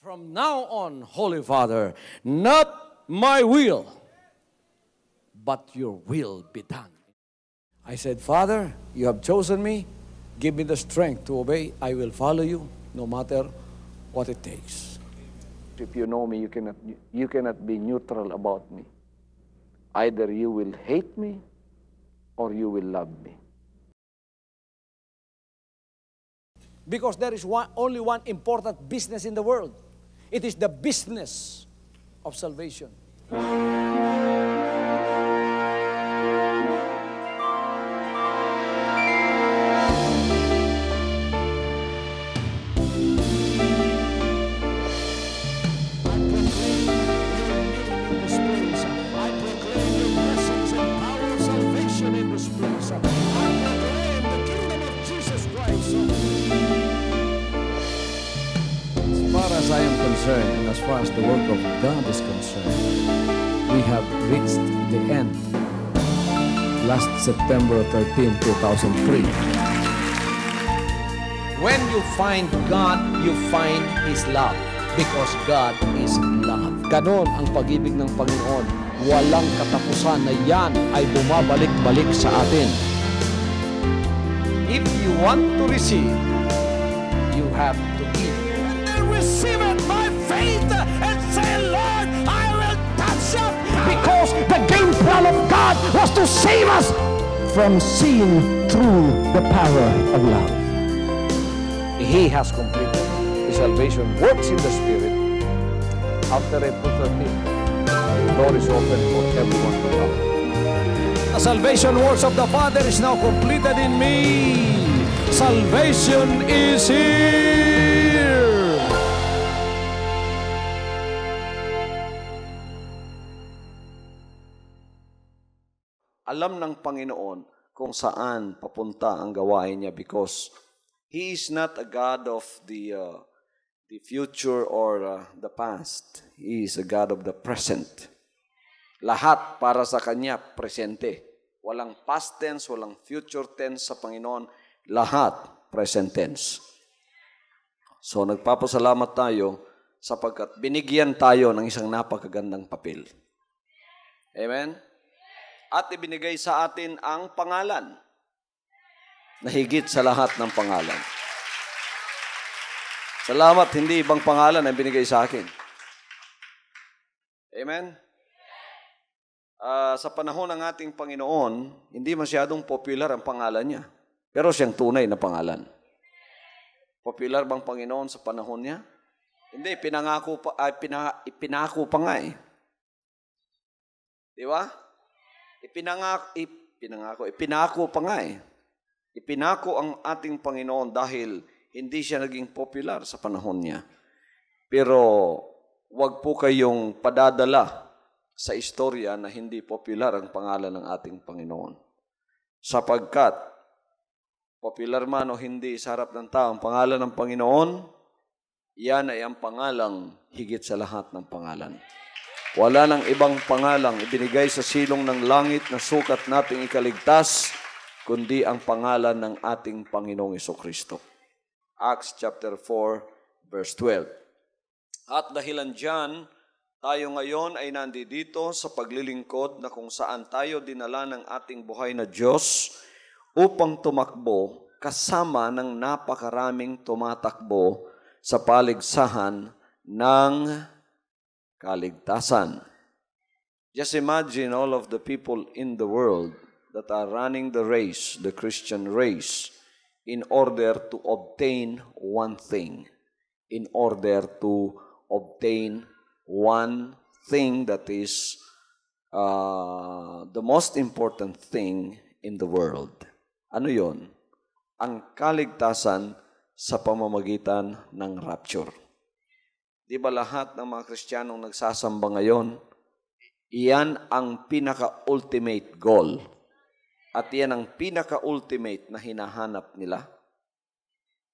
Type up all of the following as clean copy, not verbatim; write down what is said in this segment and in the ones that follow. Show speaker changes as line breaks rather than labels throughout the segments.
From now on, Holy Father, not my will, but your will be done. I said, Father, you have chosen me. Give me the strength to obey. I will follow you no matter what it takes.
If you know me, you cannot be neutral about me. Either you will hate me or you will love me.
Because there is only one important business in the world. It is the business of salvation. As I am concerned, and as far as the work of God is concerned, we have reached the end. Last September 13, 2003. When you find God, you find His love. Because God is love. Ganon ang pag-ibig ng Panginoon. Walang katapusan na yan ay bumabalik-balik sa atin. If you want to receive, you have to give. Receive it by faith and say, Lord, I will touch up. Because the game plan of God was to save us from seeing through the power of love. He has completed His salvation works in the Spirit. After April 13th, the door is open for everyone to come. The salvation works of the Father is now completed in me. Salvation is here.
Alam ng Panginoon kung saan papunta ang gawain niya because He is not a God of the future or the past. He is a God of the present. Lahat para sa Kanya, presente. Walang past tense, walang future tense sa Panginoon. Lahat, present tense. So, nagpapasalamat tayo sapagkat binigyan tayo ng isang napakagandang papel. Amen? At ibinigay sa atin ang pangalan na higit sa lahat ng pangalan. Salamat, hindi ibang pangalan ang binigay sa akin. Amen? Sa panahon ng ating Panginoon, hindi masyadong popular ang pangalan niya. Pero siyang tunay na pangalan. Popular bang Panginoon sa panahon niya? Hindi, pinangako pa nga eh. Di ba? Ipinako pa nga eh. Ipinako ang ating Panginoon dahil hindi siya naging popular sa panahon niya. Pero wag po kayong padadala sa istorya na hindi popular ang pangalan ng ating Panginoon. Sapagkat popular man o hindi sa harap ng tao ang pangalan ng Panginoon, yan ay ang pangalang higit sa lahat ng pangalan. Wala nang ibang pangalang ibinigay sa silong ng langit na sukat nating ikaligtas, kundi ang pangalan ng ating Panginoong Jesucristo. Acts chapter 4, verse 12. At dahilan dyan, tayo ngayon ay nandito sa paglilingkod na kung saan tayo dinala ng ating buhay na Diyos upang tumakbo kasama ng napakaraming tumatakbo sa paligsahan ng kaligtasan. Just imagine all of the people in the world that are running the race, the Christian race, in order to obtain one thing. In order to obtain one thing that is the most important thing in the world. Ano yon? Ang kaligtasan sa pamamagitan ng rapture. Di ba lahat ng mga Kristiyanong nagsasamba ngayon, iyan ang pinaka-ultimate goal. At iyan ang pinaka-ultimate na hinahanap nila.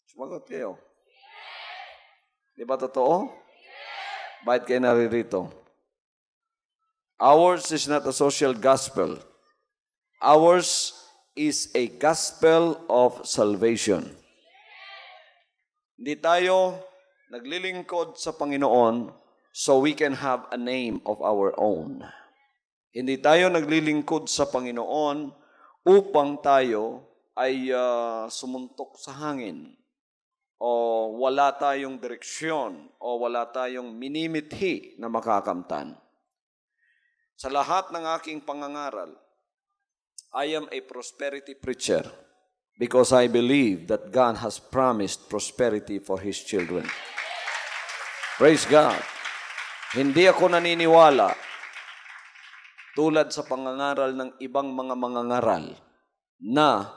Sumagot kayo. Di ba totoo? Bakit kayo naririto? Ours is not a social gospel. Ours is a gospel of salvation. Hindi tayo naglilingkod sa Panginoon so we can have a name of our own. Hindi tayo naglilingkod sa Panginoon upang tayo ay sumuntok sa hangin o wala tayong direksyon o wala tayong minimithi na makakamtan. Sa lahat ng aking pangangaral, I am a prosperity preacher because I believe that God has promised prosperity for His children. Praise God. Hindi ako naniniwala tulad sa pangangaral ng ibang mga mangangaral na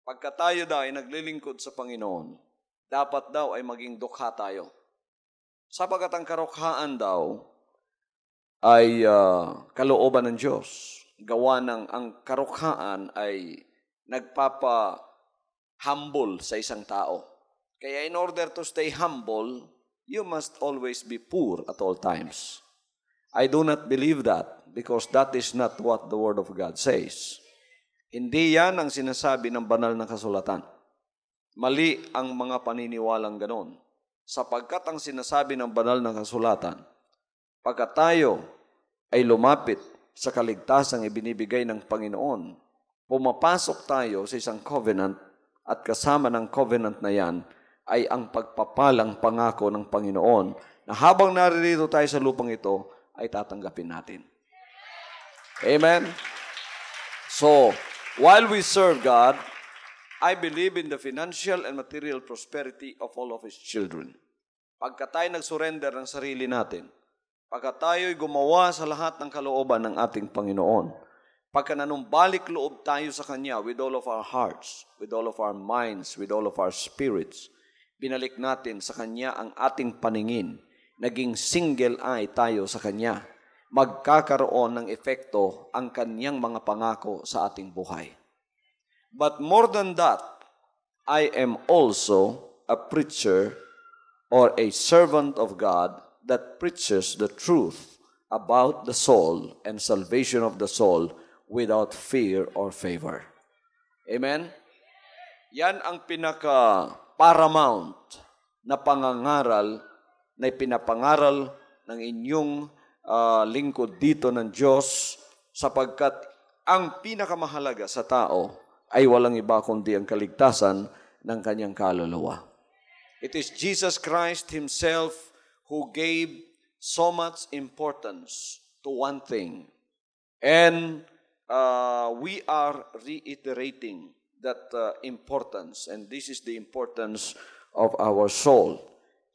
pagka tayo daw ay naglilingkod sa Panginoon, dapat daw ay maging dukha tayo. Sapagkat ang karukhaan daw ay kalooban ng Diyos. Gawa ng ang karukhaan ay nagpapa-humble sa isang tao. Kaya in order to stay humble, you must always be poor at all times. I do not believe that because that is not what the Word of God says. Hindi yan ang sinasabi ng banal na kasulatan. Mali ang mga paniniwalang ganon. Sapagkat ang sinasabi ng banal na kasulatan, pagka tayo ay lumapit sa kaligtasang ibinibigay ng Panginoon, pumapasok tayo sa isang covenant at kasama ng covenant na yan ay ang pagpapalang pangako ng Panginoon na habang naririto tayo sa lupang ito, ay tatanggapin natin. Amen? So, while we serve God, I believe in the financial and material prosperity of all of His children. Pagka tayo nag-surrender ng sarili natin, pagka tayo'y gumawa sa lahat ng kalooban ng ating Panginoon, pagka nanumbalik loob tayo sa Kanya with all of our hearts, with all of our minds, with all of our spirits, binalik natin sa Kanya ang ating paningin, naging single eye tayo sa Kanya, magkakaroon ng epekto ang Kanyang mga pangako sa ating buhay. But more than that, I am also a preacher or a servant of God that preaches the truth about the soul and salvation of the soul without fear or favor. Amen? Yan ang pinaka-paramount na pangangaral na ipinapangaral ng inyong lingkod dito ng Diyos sapagkat ang pinakamahalaga sa tao ay walang iba kundi ang kaligtasan ng kanyang kaluluwa. It is Jesus Christ Himself who gave so much importance to one thing. And we are reiterating that importance. And this is the importance of our soul.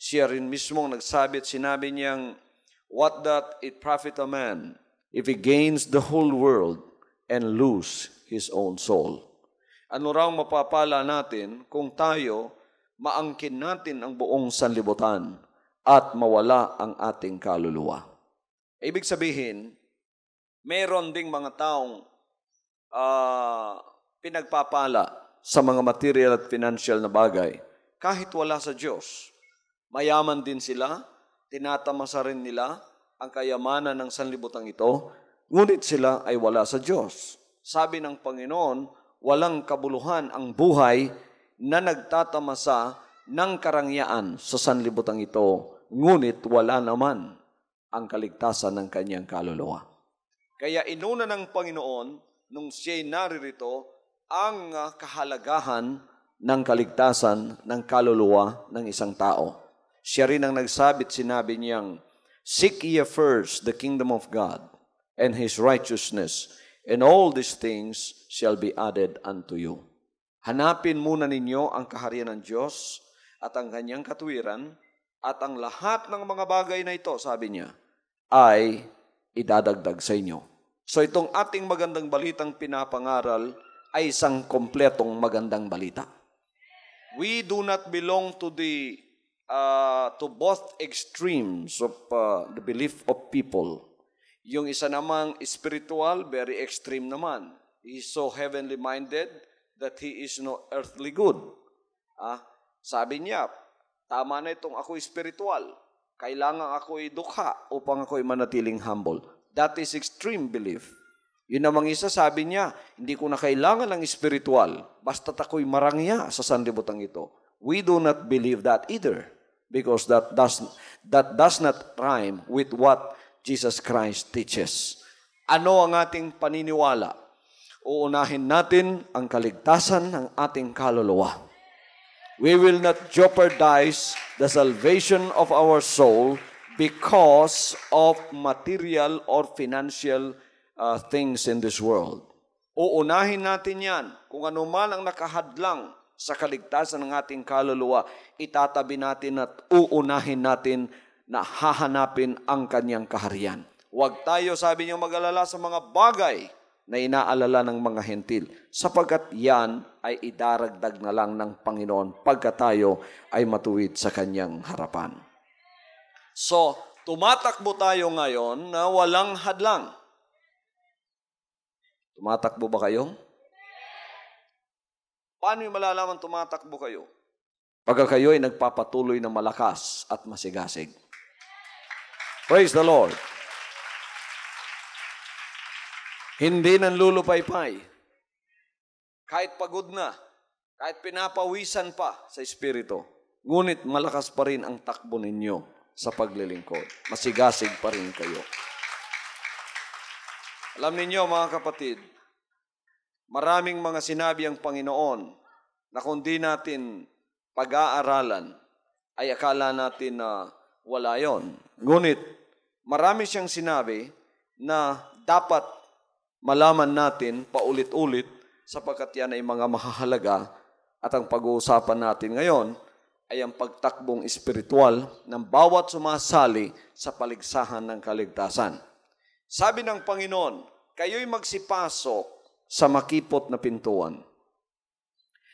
Siya rin mismong nagsabi at sinabi niyang, what doth it profit a man if he gains the whole world and lose his own soul? Ano raw mapapala natin kung tayo maangkin natin ang buong sanlibutan at mawala ang ating kaluluwa? Ibig sabihin, mayroon ding mga taong pinagpapala sa mga material at financial na bagay kahit wala sa Diyos. Mayaman din sila, tinatamasa rin nila ang kayamanan ng sanlibutan ito, ngunit sila ay wala sa Diyos. Sabi ng Panginoon, walang kabuluhan ang buhay na nagtatamasa ng karangyaan sa sanlibutan ito, ngunit wala naman ang kaligtasan ng kanyang kaluluwa. Kaya inuna ng Panginoon, nung siya'y naririto, ang kahalagahan ng kaligtasan ng kaluluwa ng isang tao. Siya rin ang nagsabit, sinabi niyang, seek ye first the kingdom of God and His righteousness, and all these things shall be added unto you. Hanapin muna ninyo ang kaharian ng Diyos at ang kanyang katuwiran, at ang lahat ng mga bagay na ito, sabi niya, ay idadagdag sa inyo. So itong ating magandang balitang pinapangaral ay isang kompletong magandang balita. We do not belong to to both extremes of the belief of people. Yung isa namang spiritual, very extreme naman. He is so heavenly minded that he is no earthly good. Sabi niya, tama na itong ako spiritual. Kailangan ako'y dukha upang ako'y manatiling humble. That is extreme belief. Yun namang isa, sabi niya, hindi ko na kailangan ng spiritual, basta't ako'y marangya sa sanlibutan ito. We do not believe that either. because that does not rhyme with what Jesus Christ teaches. Ano ang ating paniniwala? Uunahin natin ang kaligtasan ng ating kaluluwa. We will not jeopardize the salvation of our soul because of material or financial things in this world. Uunahin natin yan. Kung ano man ang nakahadlang sa kaligtasan ng ating kaluluwa, itatabi natin at uunahin natin na hahanapin ang kanyang kaharian. Huwag tayo, sabi niyo, mag-alala sa mga bagay na inaalala ng mga hentil, sapagkat yan ay idaragdag na lang ng Panginoon pagka tayo ay matuwid sa kanyang harapan. So, tumatakbo tayo ngayon na walang hadlang. Tumatakbo ba kayo? Paano yung malalaman tumatakbo kayo? Pagka kayo ay nagpapatuloy na malakas at masigasig. Praise the Lord. Hindi nanlulupaypay. Kahit pagod na, kahit pinapawisan pa sa Espiritu, ngunit malakas pa rin ang takbo ninyo sa paglilingkod. Masigasig pa rin kayo. Alam ninyo, mga kapatid, maraming mga sinabi ang Panginoon na kung di natin pag-aaralan, ay akala natin na wala yon. Ngunit, marami siyang sinabi na dapat malaman natin paulit-ulit sapagkat yan ay mga mahahalaga at ang pag-uusapan natin ngayon ay ang pagtakbong espiritual ng bawat sumasali sa paligsahan ng kaligtasan. Sabi ng Panginoon, kayo'y magsipasok sa makipot na pintuan,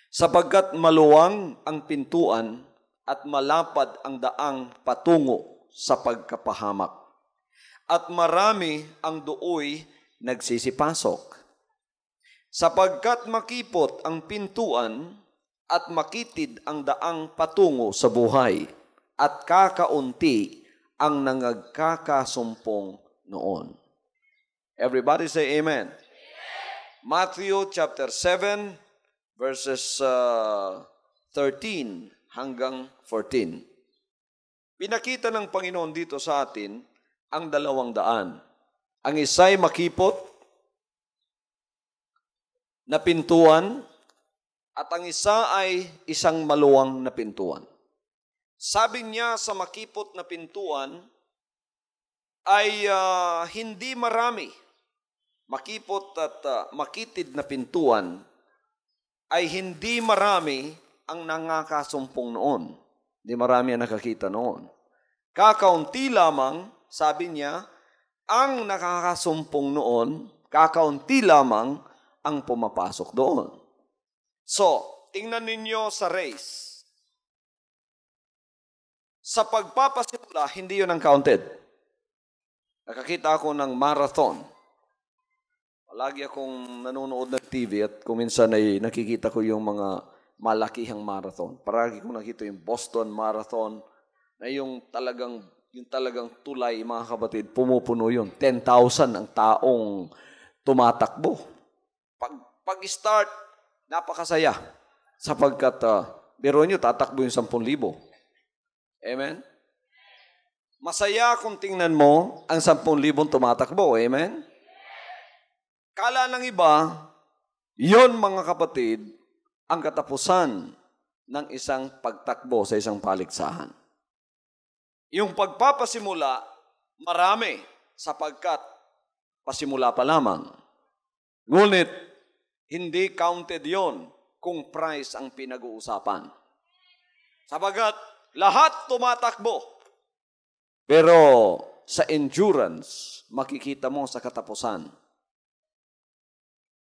sapagkat maluwang ang pintuan at malapad ang daang patungo sa pagkapahamak, at marami ang dooy nagsisipasok. Sapagkat makipot ang pintuan at makitid ang daang patungo sa buhay, at kakaunti ang nangagkakasumpong noon. Everybody say amen. Matthew chapter 7 verses 13 hanggang 14. Pinakita ng Panginoon dito sa atin ang 200. Ang isa'y makipot na pintuan at ang isa ay isang maluwang na pintuan. Sabi niya sa makipot na pintuan ay hindi marami. Makipot at makitid na pintuan ay hindi marami ang nangakasumpong noon. Hindi marami ang nakakita noon. Kakaunti lamang, sabi niya, ang nakakasumpong noon, kakaunti lamang ang pumapasok doon. So, tingnan ninyo sa race. Sa pagpapasimula, hindi yun ang counted. Nakakita ako ng marathon. Palagi akong nanonood ng TV at kuminsan ay nakikita ko yung mga malakihang marathon. Palagi kong nakita yung Boston Marathon na yung talagang tulay, mga kapatid, pumupuno yun. 10,000 ang taong tumatakbo. Pag-start, napakasaya. Sapagkat, biro nyo, tatakbo yung 10,000. Amen? Masaya kung tingnan mo ang 10,000 tumatakbo. Amen? Kala ng iba, yon mga kapatid, ang katapusan ng isang pagtakbo sa isang paligsahan. Yung pagpapasimula, marami sapagkat pasimula pa lamang. Ngunit, hindi counted yon kung price ang pinag-uusapan. Sapagkat lahat tumatakbo. Pero sa endurance, makikita mo sa katapusan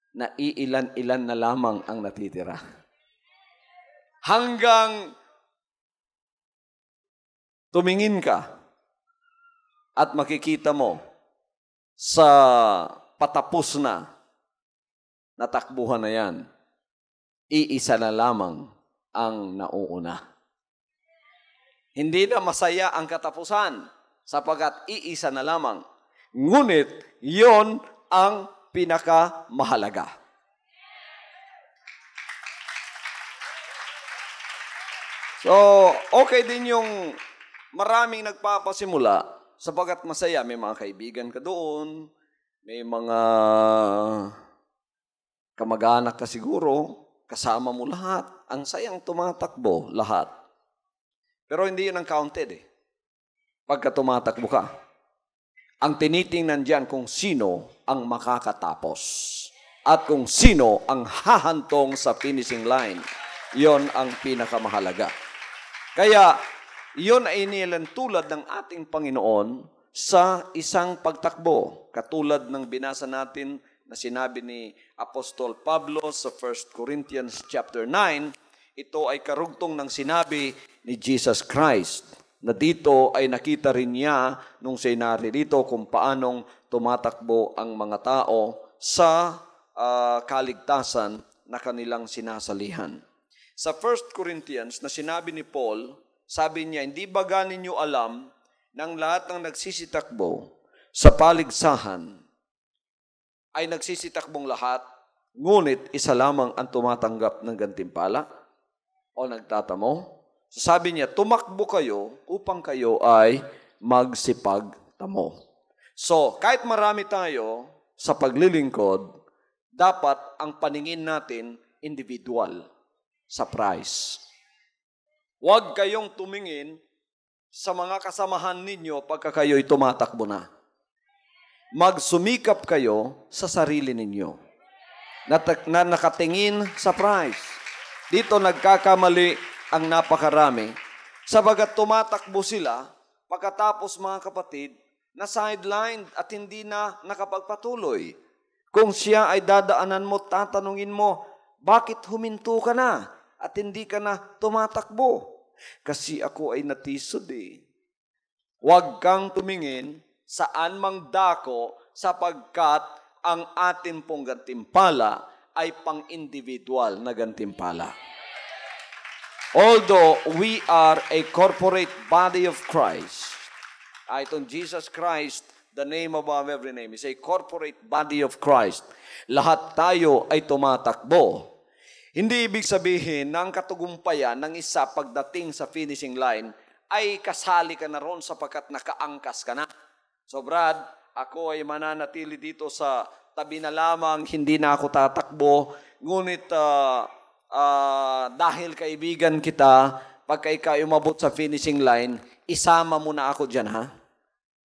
na iilan-ilan na lamang ang natitira. Hanggang tumingin ka at makikita mo sa patapos na natakbuhan na yan, iisa na lamang ang nauuna. Hindi na masaya ang katapusan sapagkat iisa na lamang. Ngunit, yon ang pinakamahalaga. So, okay din yung maraming nagpapasimula sapagkat masaya. May mga kaibigan ka doon, may mga kamag-anak ka siguro, kasama mo lahat. Ang sayang tumatakbo lahat. Pero hindi yun ang counted eh. Pagka tumatakbo ka. Ang tinitingnan diyan kung sino ang makakatapos at kung sino ang hahantong sa finishing line. Yon ang pinakamahalaga. Kaya, yon ay inilantulad ng ating Panginoon sa isang pagtakbo. Katulad ng binasa natin na sinabi ni Apostol Pablo sa 1 Corinthians chapter 9, ito ay karugtong ng sinabi ni Jesus Christ, na dito ay nakita rin niya nung siya naririto kung paanong tumatakbo ang mga tao sa kaligtasan na kanilang sinasalihan. Sa 1 Corinthians na sinabi ni Paul, sabi niya, hindi ba ninyo alam ng lahat ng nagsisitakbo sa paligsahan ay nagsisitakbong lahat, ngunit isa lamang ang tumatanggap ng gantimpala o nagtatamo? Sabi niya, tumakbo kayo upang kayo ay magsipagtamo. So, kahit marami tayo sa paglilingkod, dapat ang paningin natin individual sa price. Huwag kayong tumingin sa mga kasamahan ninyo pagka kayo'y tumatakbo na. Magsumikap kayo sa sarili ninyo na nakatingin sa price. Dito nagkakamali ang napakarami. Sabagat tumatakbo sila, pagkatapos mga kapatid, na sidelined at hindi na nakapagpatuloy. Kung siya ay dadaanan mo, tatanungin mo, bakit huminto ka na at hindi ka na tumatakbo? Kasi ako ay natisod eh. Huwag kang tumingin saan mang dako sapagkat ang atin pong gantimpala ay pang-individual na gantimpala. Although we are a corporate body of Christ, itong Jesus Christ, the name above every name, is a corporate body of Christ. Lahat tayo ay tumatakbo. Hindi ibig sabihin na ang katagumpayan ng isa pagdating sa finishing line ay kasali ka na ron sapagkat nakaangkas ka na. So Brad, ako ay mananatili dito sa tabi na lamang, hindi na ako tatakbo, ngunit dahil kaibigan kita, pagka ikaw umabot sa finishing line, isama mo na ako dyan, ha?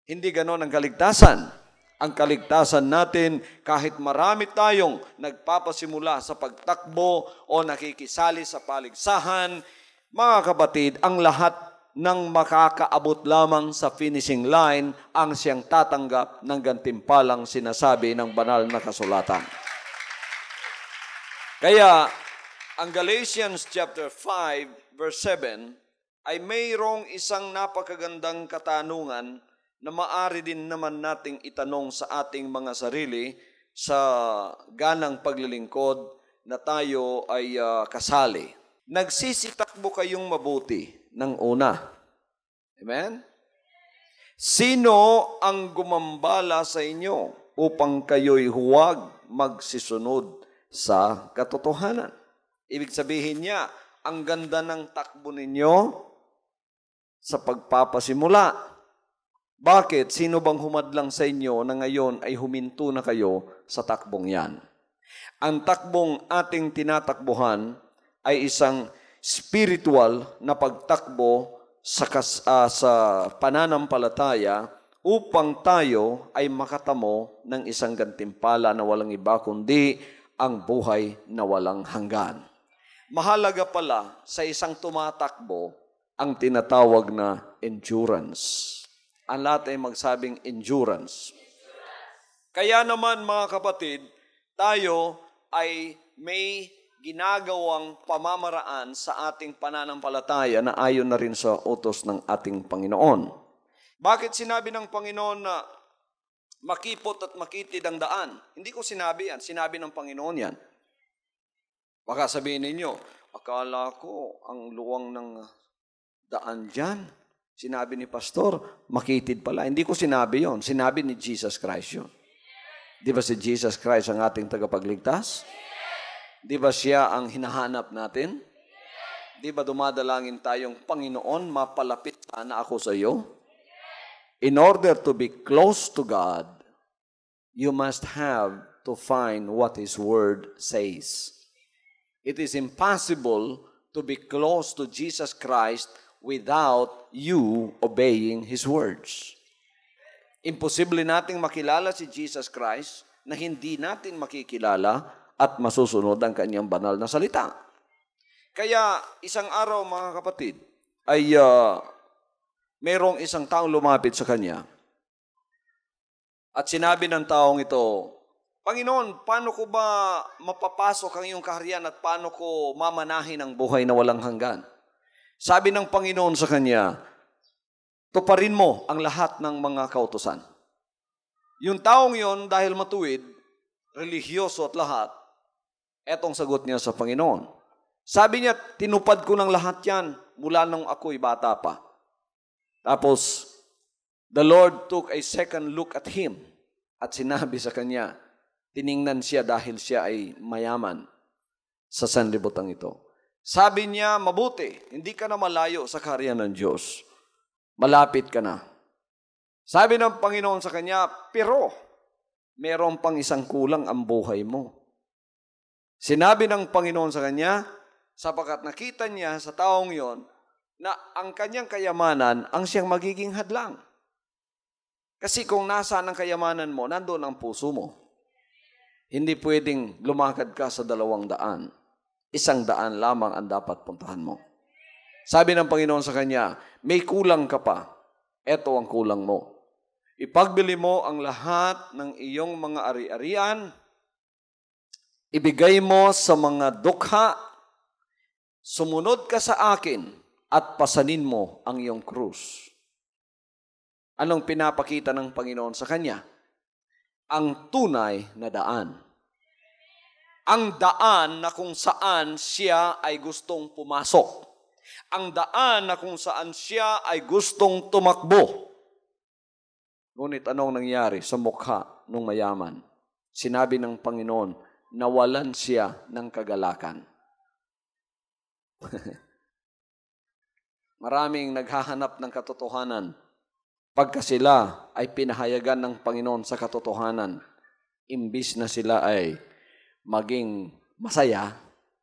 Hindi ganon ang kaligtasan. Ang kaligtasan natin, kahit marami tayong nagpapasimula sa pagtakbo o nakikisali sa paligsahan, mga kapatid, ang lahat ng makakaabot lamang sa finishing line ang siyang tatanggap ng gantimpalang sinasabi ng banal na kasulatan. Kaya, ang Galatians chapter 5 verse 7 ay mayroong isang napakagandang katanungan na maaari din naman nating itanong sa ating mga sarili sa ganang paglilingkod na tayo ay kasali. Nagsisitakbo kayong mabuti ng una. Amen? Sino ang gumambala sa inyo upang kayo'y huwag magsisunod sa katotohanan? Ibig sabihin niya, ang ganda ng takbo ninyo sa pagpapasimula. Bakit? Sino bang humadlang sa inyo na ngayon ay huminto na kayo sa takbong yan? Ang takbong ating tinatakbuhan ay isang spiritual na pagtakbo sa pananampalataya upang tayo ay makatamo ng isang gantimpala na walang iba kundi ang buhay na walang hanggan. Mahalaga pala sa isang tumatakbo ang tinatawag na endurance. Ang lahat ay magsabing endurance. Kaya naman mga kapatid, tayo ay may ginagawang pamamaraan sa ating pananampalataya na ayon na rin sa utos ng ating Panginoon. Bakit sinabi ng Panginoon na makipot at makitid ang daan? Hindi ko sinabi yan. Sinabi ng Panginoon yan. Baka sabihin ninyo, akala ko ang luwang ng daan dyan. Sinabi ni Pastor, makitid pala. Hindi ko sinabi yon. Sinabi ni Jesus Christ yun. Di ba si Jesus Christ ang ating tagapagligtas? Di ba siya ang hinahanap natin? Di ba dumadalangin tayong, Panginoon, mapalapit sana ako sa iyo? In order to be close to God, you must have to find what His Word says. It is impossible to be close to Jesus Christ without you obeying His words. Imposible nating makilala si Jesus Christ na hindi natin makikilala at masusunod ang kanyang banal na salita. Kaya isang araw, mga kapatid, ay merong isang taong lumapit sa kanya. At sinabi ng taong ito, Panginoon, paano ko ba mapapasok ang iyong kaharian at paano ko mamanahin ang buhay na walang hanggan? Sabi ng Panginoon sa kanya, tuparin mo ang lahat ng mga kautusan. Yung taong yon, dahil matuwid, religyoso at lahat, etong sagot niya sa Panginoon. Sabi niya, tinupad ko ng lahat yan mula nung ako'y bata pa. Tapos, the Lord took a second look at him at sinabi sa kanya, tiningnan siya dahil siya ay mayaman sa sanlibutan ito. Sabi niya, mabuti, hindi ka na malayo sa kaharian ng Diyos. Malapit ka na. Sabi ng Panginoon sa kanya, pero meron pang isang kulang ang buhay mo. Sinabi ng Panginoon sa kanya, sapagkat nakita niya sa taong yon na ang kanyang kayamanan ang siyang magiging hadlang. Kasi kung nasaan ang kayamanan mo, nandoon ang puso mo. Hindi pwedeng lumakad ka sa 200. 100 lamang ang dapat puntahan mo. Sabi ng Panginoon sa kanya, may kulang ka pa. Ito ang kulang mo. Ipagbili mo ang lahat ng iyong mga ari-arian, ibigay mo sa mga dukha, sumunod ka sa akin at pasanin mo ang iyong krus. Anong pinapakita ng Panginoon sa kanya? Ang tunay na daan. Ang daan na kung saan siya ay gustong pumasok. Ang daan na kung saan siya ay gustong tumakbo. Ngunit anong nangyari sa mukha ng mayaman? Sinabi ng Panginoon, nawalan siya ng kagalakan. Maraming naghahanap ng katotohanan. Pagka sila ay pinahayagan ng Panginoon sa katotohanan, imbis na sila ay maging masaya,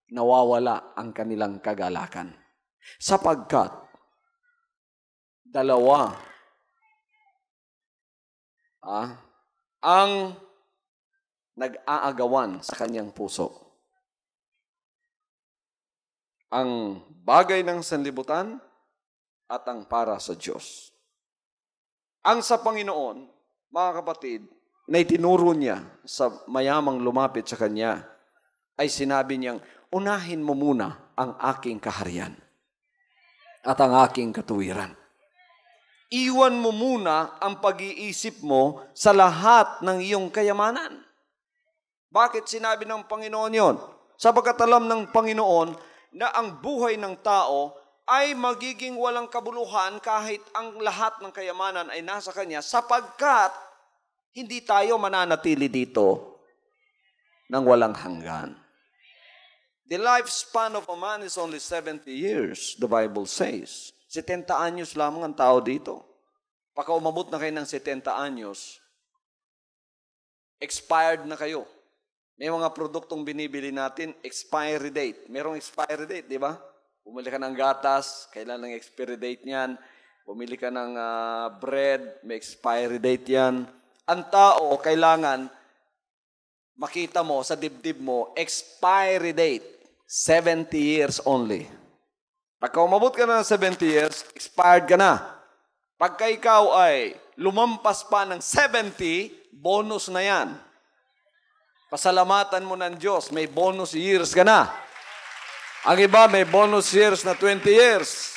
nawawala ang kanilang kagalakan. Sapagkat dalawa ang nag-aagawan sa kanyang puso. Ang bagay ng sanlibutan at ang para sa Diyos. Ang sa Panginoon, mga kapatid, na itinuro niya sa mayamang lumapit sa kanya, ay sinabi niyang, unahin mo muna ang aking kaharian at ang aking katuwiran. Iwan mo muna ang pag-iisip mo sa lahat ng iyong kayamanan. Bakit sinabi ng Panginoon yon? Sapagkat alam ng Panginoon na ang buhay ng tao ay magiging walang kabuluhan kahit ang lahat ng kayamanan ay nasa kanya, sapagkat hindi tayo mananatili dito ng walang hanggan. The lifespan of a man is only 70 years, the Bible says. 70 anyos lamang ang tao dito. Pagka umabot na kayo ng 70 anyos, expired na kayo. May mga produktong binibili natin, expiry date. Merong expiry date, di ba? Bumili ka ng gatas, kailan ang expiry date niyan. Bumili ka ng bread, may expiry date yan. Ang tao, kailangan makita mo sa dibdib mo, expiry date, 70 years only. Pagka umabot ka na ng 70 years, expired ka na. Pagka ikaw ay lumampas pa ng 70, bonus na yan. Pasalamatan mo ng Diyos, may bonus years ka na. Ang iba may bonus years na 20 years.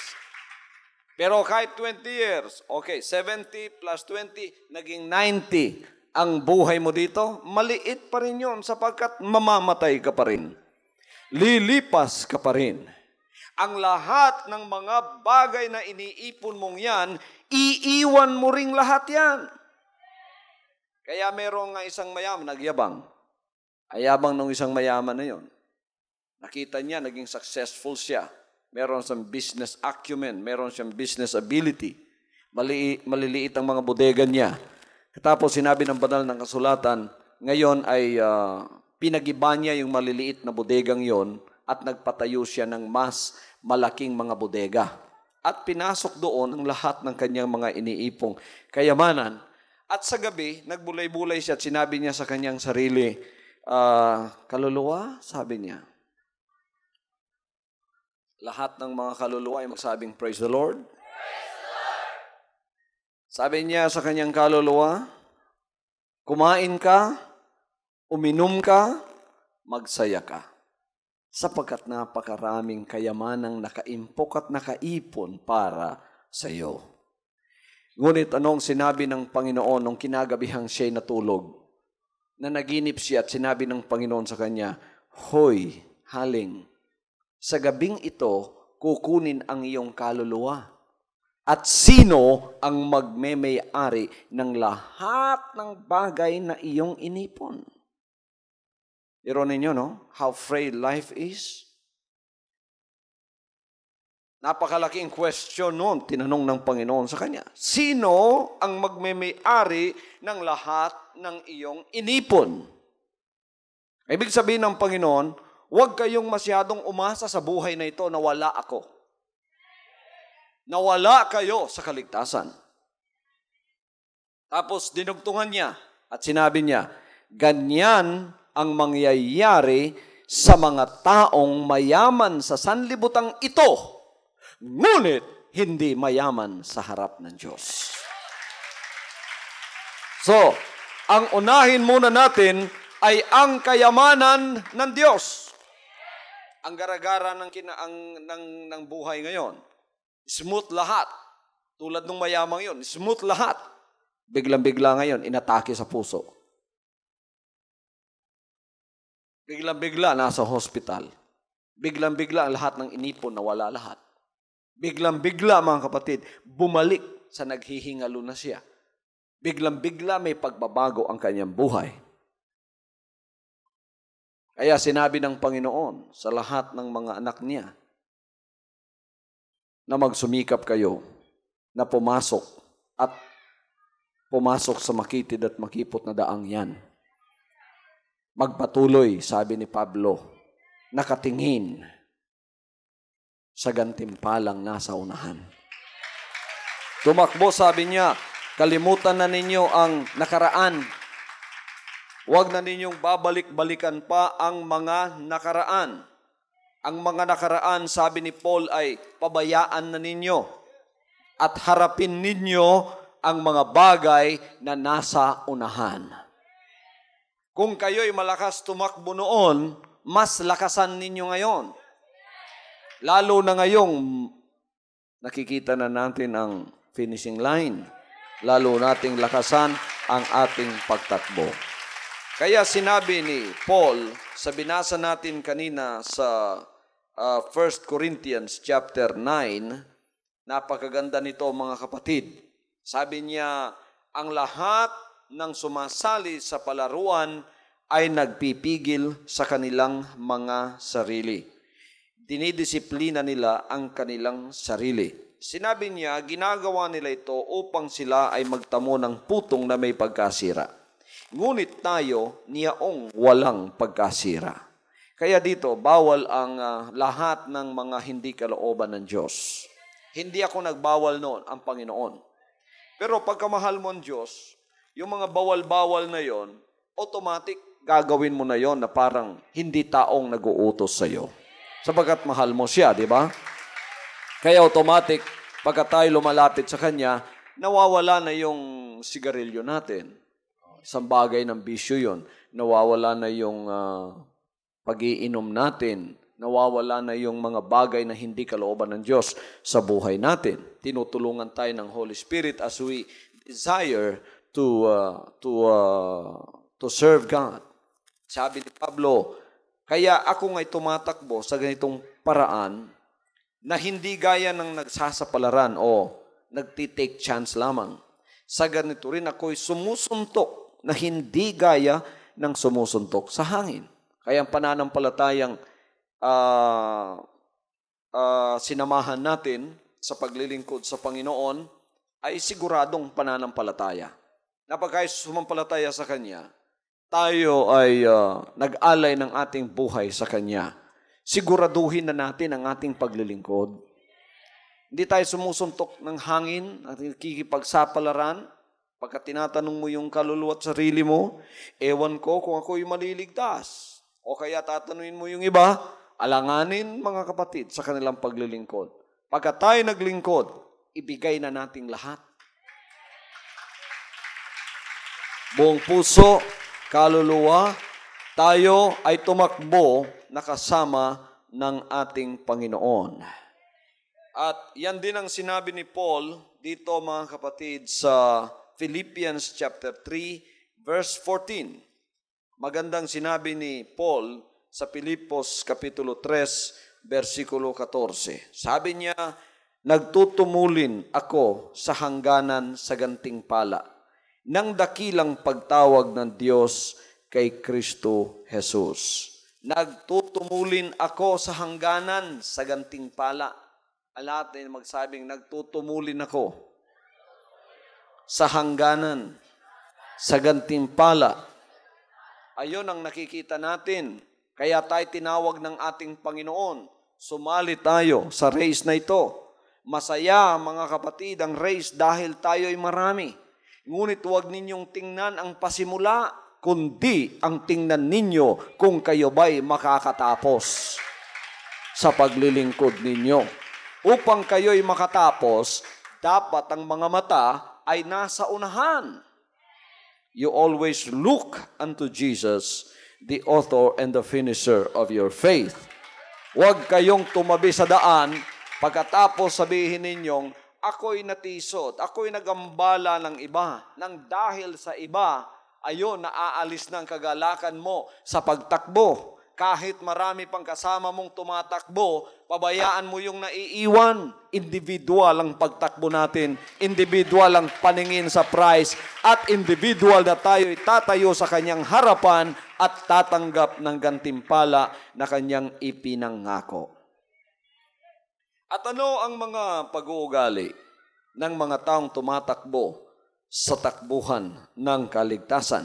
Pero kahit 20 years, okay, 70 plus 20, naging 90 ang buhay mo dito, maliit pa rin yun sapagkat mamamatay ka pa rin. Lilipas ka pa rin. Ang lahat ng mga bagay na iniipon mong yan, iiwan mo ring lahat yan. Kaya merong isang mayaman, nagyabang. Ayabang ng isang mayaman na yon. Nakita niya, naging successful siya. meron siyang business acumen, meron siyang business ability. Maliliit ang mga bodega niya. Tapos sinabi ng banal ng kasulatan, ngayon ay pinagiba niya yung maliliit na bodegang yon at nagpatayo siya ng mas malaking mga bodega. At pinasok doon ang lahat ng kanyang mga iniipong kayamanan. At sa gabi, nagbulay-bulay siya at sinabi niya sa kanyang sarili, kaluluwa, sabi niya. Lahat ng mga kaluluwa ay magsabing, praise the Lord. Praise the Lord. Sabi niya sa kanyang kaluluwa, kumain ka, uminom ka, magsaya ka. Sapagkat napakaraming kayamanang nakaimpok at nakaipon para sa iyo. Ngunit anong sinabi ng Panginoon nung kinagabihang siya'y natulog? Na naginip siya at sinabi ng Panginoon sa kanya, hoy, haling, sa gabing ito, kukunin ang iyong kaluluwa. At sino ang magmemay-ari ng lahat ng bagay na iyong inipon? Iron ninyo, no? How frail life is. Napakalaking question noon, tinanong ng Panginoon sa kanya. Sino ang magmemay-ari ng lahat ng iyong inipon? Ibig sabihin ng Panginoon, huwag kayong masyadong umasa sa buhay na ito na wala ako. Nawala kayo sa kaligtasan. Tapos dinugtungan niya at sinabi niya, ganyan ang mangyayari sa mga taong mayaman sa sanlibutang ito, ngunit hindi mayaman sa harap ng Diyos. So, ang unahin muna natin ay ang kayamanan ng Diyos. Ang gara-gara ng buhay ngayon. Smooth lahat. Tulad ng mayamang yon, smooth lahat. Biglang-bigla ngayon, inatake sa puso. Biglang-bigla, nasa hospital. Biglang-bigla, ang lahat ng inipon, nawala lahat. Biglang-bigla, mga kapatid, bumalik sa naghihingalo na siya. Biglang-bigla, may pagbabago ang kanyang buhay. Kaya sinabi ng Panginoon sa lahat ng mga anak niya na magsumikap kayo na pumasok sa makitid at makipot na daang yan. Magpatuloy, sabi ni Pablo, nakatingin sa gantimpalang nasa unahan. Tumakbo, sabi niya, kalimutan na ninyo ang nakaraan. Huwag na ninyong babalik-balikan pa ang mga nakaraan. Ang mga nakaraan, sabi ni Paul, ay pabayaan na ninyo at harapin ninyo ang mga bagay na nasa unahan. Kung kayo'y malakas tumakbo noon, mas lakasan ninyo ngayon. Lalo na ngayong nakikita na natin ang finishing line. Lalo nating lakasan ang ating pagtakbo. Kaya sinabi ni Paul, sa binasa natin kanina sa 1 Corinthians chapter 9, napakaganda nito mga kapatid. Sabi niya, ang lahat ng sumasali sa palaruan ay nagpipigil sa kanilang mga sarili. Dinidisiplina nila ang kanilang sarili. Sinabi niya, ginagawa nila ito upang sila ay magtamo ng putong na may pagkasira. Ngunit tayo, niyaong walang pagkasira. Kaya dito, bawal ang lahat ng mga hindi kalooban ng Diyos. Hindi ako nagbawal noon, ang Panginoon. Pero pagkamahal mo ang Diyos, yung mga bawal-bawal na yon, automatic gagawin mo na yon na parang hindi taong nag-uutos sa iyo. Sapagkat mahal mo siya, di ba? Kaya automatic, pagka tayo lumalapit sa Kanya, nawawala na yung sigarilyo natin. Isang bagay ng bisyo yon. Nawawala na yung pag-iinom natin. Nawawala na yung mga bagay na hindi kalooban ng Diyos sa buhay natin. Tinutulungan tayo ng Holy Spirit as we desire to serve God. Sabi ni Pablo, kaya ako nga'y tumatakbo sa ganitong paraan na hindi gaya ng nagsasapalaran o nagtitake chance lamang. Sa ganito rin ako'y sumusuntok na hindi gaya ng sumusuntok sa hangin. Kaya ang pananampalatayang sinamahan natin sa paglilingkod sa Panginoon ay siguradong pananampalataya. Napag sumampalataya sa Kanya, tayo ay nag-alay ng ating buhay sa Kanya. Siguraduhin na natin ang ating paglilingkod. Hindi tayo sumusuntok ng hangin at kikipagsapalaran. Pagka tinatanong mo yung kaluluwa at sarili mo, ewan ko kung ako'y maliligtas. O kaya tatanungin mo yung iba, alanganin mga kapatid sa kanilang paglilingkod. Pagka tayo naglingkod, ibigay na nating lahat. Buong puso, kaluluwa, tayo ay tumakbo na kasama ng ating Panginoon. At yan din ang sinabi ni Paul dito mga kapatid sa Philippians chapter 3 verse 14. Magandang sinabi ni Paul sa Filipos kapitulo 3 versikulo 14. Sabi niya, nagtutumulin ako sa hangganan sa gantimpala ng dakilang pagtawag ng Diyos kay Kristo Jesus. Nagtutumulin ako sa hangganan sa gantimpala. Lahat ay magsabing, nagtutumulin ako sa hangganan sa gantimpala. Ayon ang nakikita natin. Kaya tayo tinawag ng ating Panginoon. Sumali tayo sa race na ito. Masaya mga kapatid ang race dahil tayo ay marami. Ngunit huwag ninyong tingnan ang pasimula, kundi ang tingnan ninyo kung kayo ba'y makakatapos sa paglilingkod ninyo. Upang kayo'y makatapos, dapat ang mga mata ay nasa unahan. You always look unto Jesus, the author and the finisher of your faith. Huwag kayong tumabi sa daan, pagkatapos sabihin ninyong, ako'y natisod, ako'y nagambala ng iba, nang dahil sa iba, ayon, naaalis ng kagalakan mo sa pagtakbo. Kahit marami pang kasama mong tumatakbo, pabayaan mo yung naiiwan. Individual ang pagtakbo natin, individual ang paningin sa prize, at individual na tayo'y tatayo sa kanyang harapan at tatanggap ng gantimpala na kanyang ipinangako. At ano ang mga pag-uugali ng mga taong tumatakbo sa takbuhan ng kaligtasan?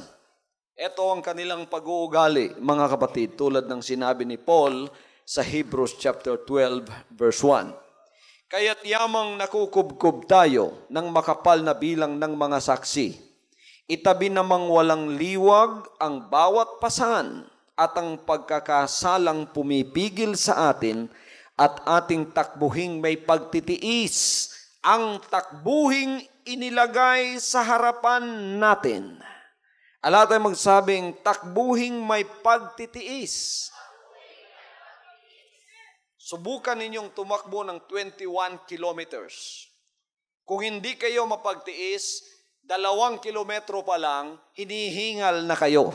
Ito ang kanilang pag-uugali, mga kapatid, tulad ng sinabi ni Paul sa Hebrews chapter 12, verse 1. Kaya't yamang nakukubkub tayo ng makapal na bilang ng mga saksi. Itabi namang walang liwag ang bawat pasan at ang pagkakasalang pumipigil sa atin at ating takbuhing may pagtitiis, ang takbuhing inilagay sa harapan natin. Ala tayo magsabing, takbuhing may pagtitiis. Subukan ninyong tumakbo ng 21 kilometers. Kung hindi kayo mapagtiis, 2 kilometro pa lang, hinihingal na kayo.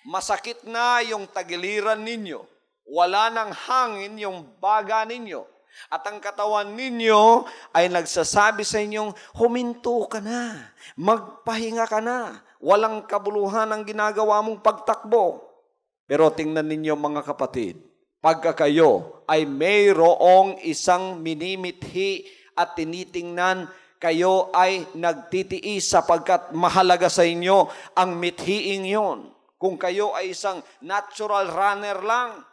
Masakit na yung tagiliran ninyo. Wala nang hangin yung baga ninyo. At ang katawan ninyo ay nagsasabi sa inyong, huminto ka na, magpahinga ka na. Walang kabuluhan ang ginagawa mong pagtakbo. Pero tingnan ninyo mga kapatid, pagka kayo ay mayroong isang minimithi at tinitingnan, kayo ay nagtitiis sapagkat mahalaga sa inyo ang mithiing yon. Kung kayo ay isang natural runner lang,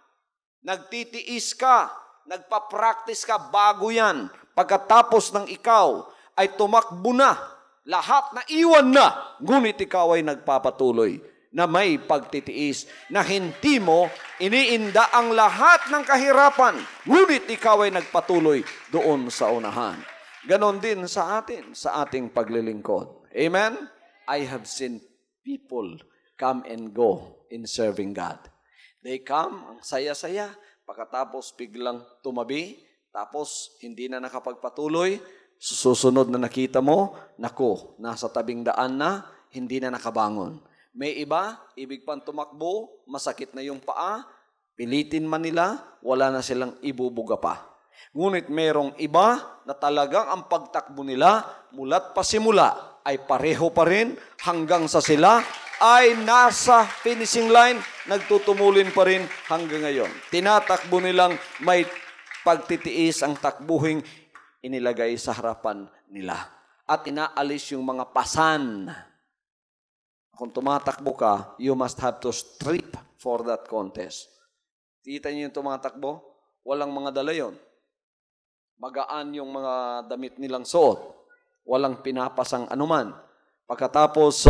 nagtitiis ka, nagpa-practice ka bago yan. Pagkatapos ng ikaw ay tumakbo na, lahat na iwan na, ngunit ikaw ay nagpapatuloy na may pagtitiis, na hindi mo iniinda ang lahat ng kahirapan, ngunit ikaw ay nagpatuloy doon sa unahan. Ganon din sa atin, sa ating paglilingkod. Amen? I have seen people come and go in serving God. They come, ang saya-saya, pagkatapos biglang tumabi, tapos hindi na nakapagpatuloy, susunod na nakita mo, naku, nasa tabing daan na, hindi na nakabangon. May iba, ibig pang tumakbo, masakit na yung paa, pilitin man nila, wala na silang ibubuga pa. Ngunit mayroong iba na talagang ang pagtakbo nila, mulat pa simula, ay pareho pa rin hanggang sa sila ay nasa finishing line, nagtutumulin pa rin hanggang ngayon. Tinatakbo nilang may pagtitiis ang takbuhing inilagay sa harapan nila. At inaalis yung mga pasan. Kung tumatakbo ka, you must have to strip for that contest. Kita niyo yung tumatakbo? Walang mga dala yun. Magaan yung mga damit nilang suot. Walang pinapasang anuman. Pagkatapos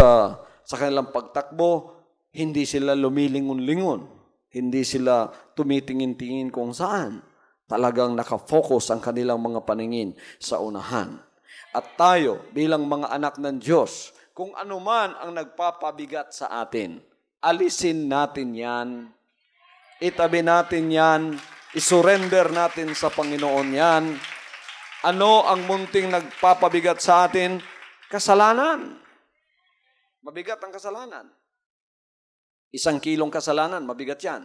sa kanilang pagtakbo, hindi sila lumilingon-lingon. Hindi sila tumitingin-tingin kung saan. Talagang nakafocus ang kanilang mga paningin sa unahan. At tayo, bilang mga anak ng Diyos, kung anuman ang nagpapabigat sa atin, alisin natin yan, itabi natin yan, isurrender natin sa Panginoon yan. Ano ang munting nagpapabigat sa atin? Kasalanan. Mabigat ang kasalanan. 1 kilong kasalanan, mabigat yan.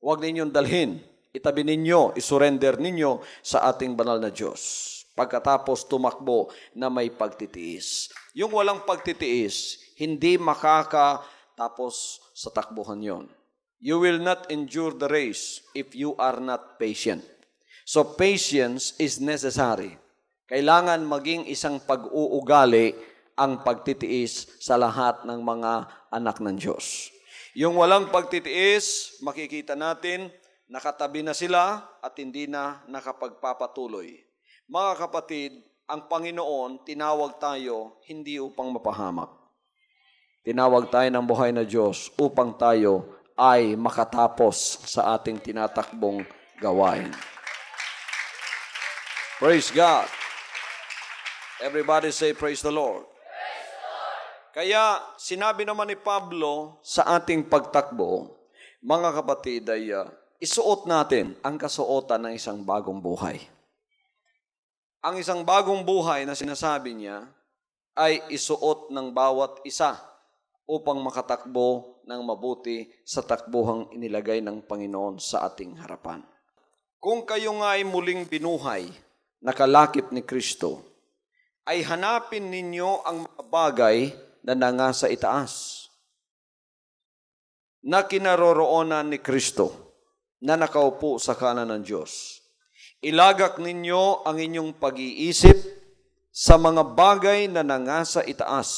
Huwag ninyong dalhin. Itabi ninyo, isurrender ninyo sa ating banal na Diyos. Pagkatapos tumakbo na may pagtitiis. Yung walang pagtitiis, hindi makakatapos sa takbuhan yon. You will not endure the race if you are not patient. So patience is necessary. Kailangan maging isang pag-uugali ang pagtitiis sa lahat ng mga anak ng Diyos. Yung walang pagtitiis, makikita natin, nakatabi na sila at hindi na nakapagpapatuloy. Mga kapatid, ang Panginoon, tinawag tayo hindi upang mapahamak. Tinawag tayo ng buhay na Diyos upang tayo ay makatapos sa ating tinatakbong gawain. Praise God. Everybody say, praise the Lord. Praise the Lord. Kaya, sinabi naman ni Pablo sa ating pagtakbo, mga kapatid, ay isuot natin ang kasuotan ng isang bagong buhay. Ang isang bagong buhay na sinasabi niya ay isuot ng bawat isa upang makatakbo ng mabuti sa takbuhang inilagay ng Panginoon sa ating harapan. Kung kayo nga ay muling binuhay, nakalakip ni Kristo, ay hanapin ninyo ang mga bagay na nangasa itaas, na kinaroroonan ni Kristo, na nakaupo sa kanan ng Diyos. Ilagak ninyo ang inyong pag-iisip sa mga bagay na nangasa itaas,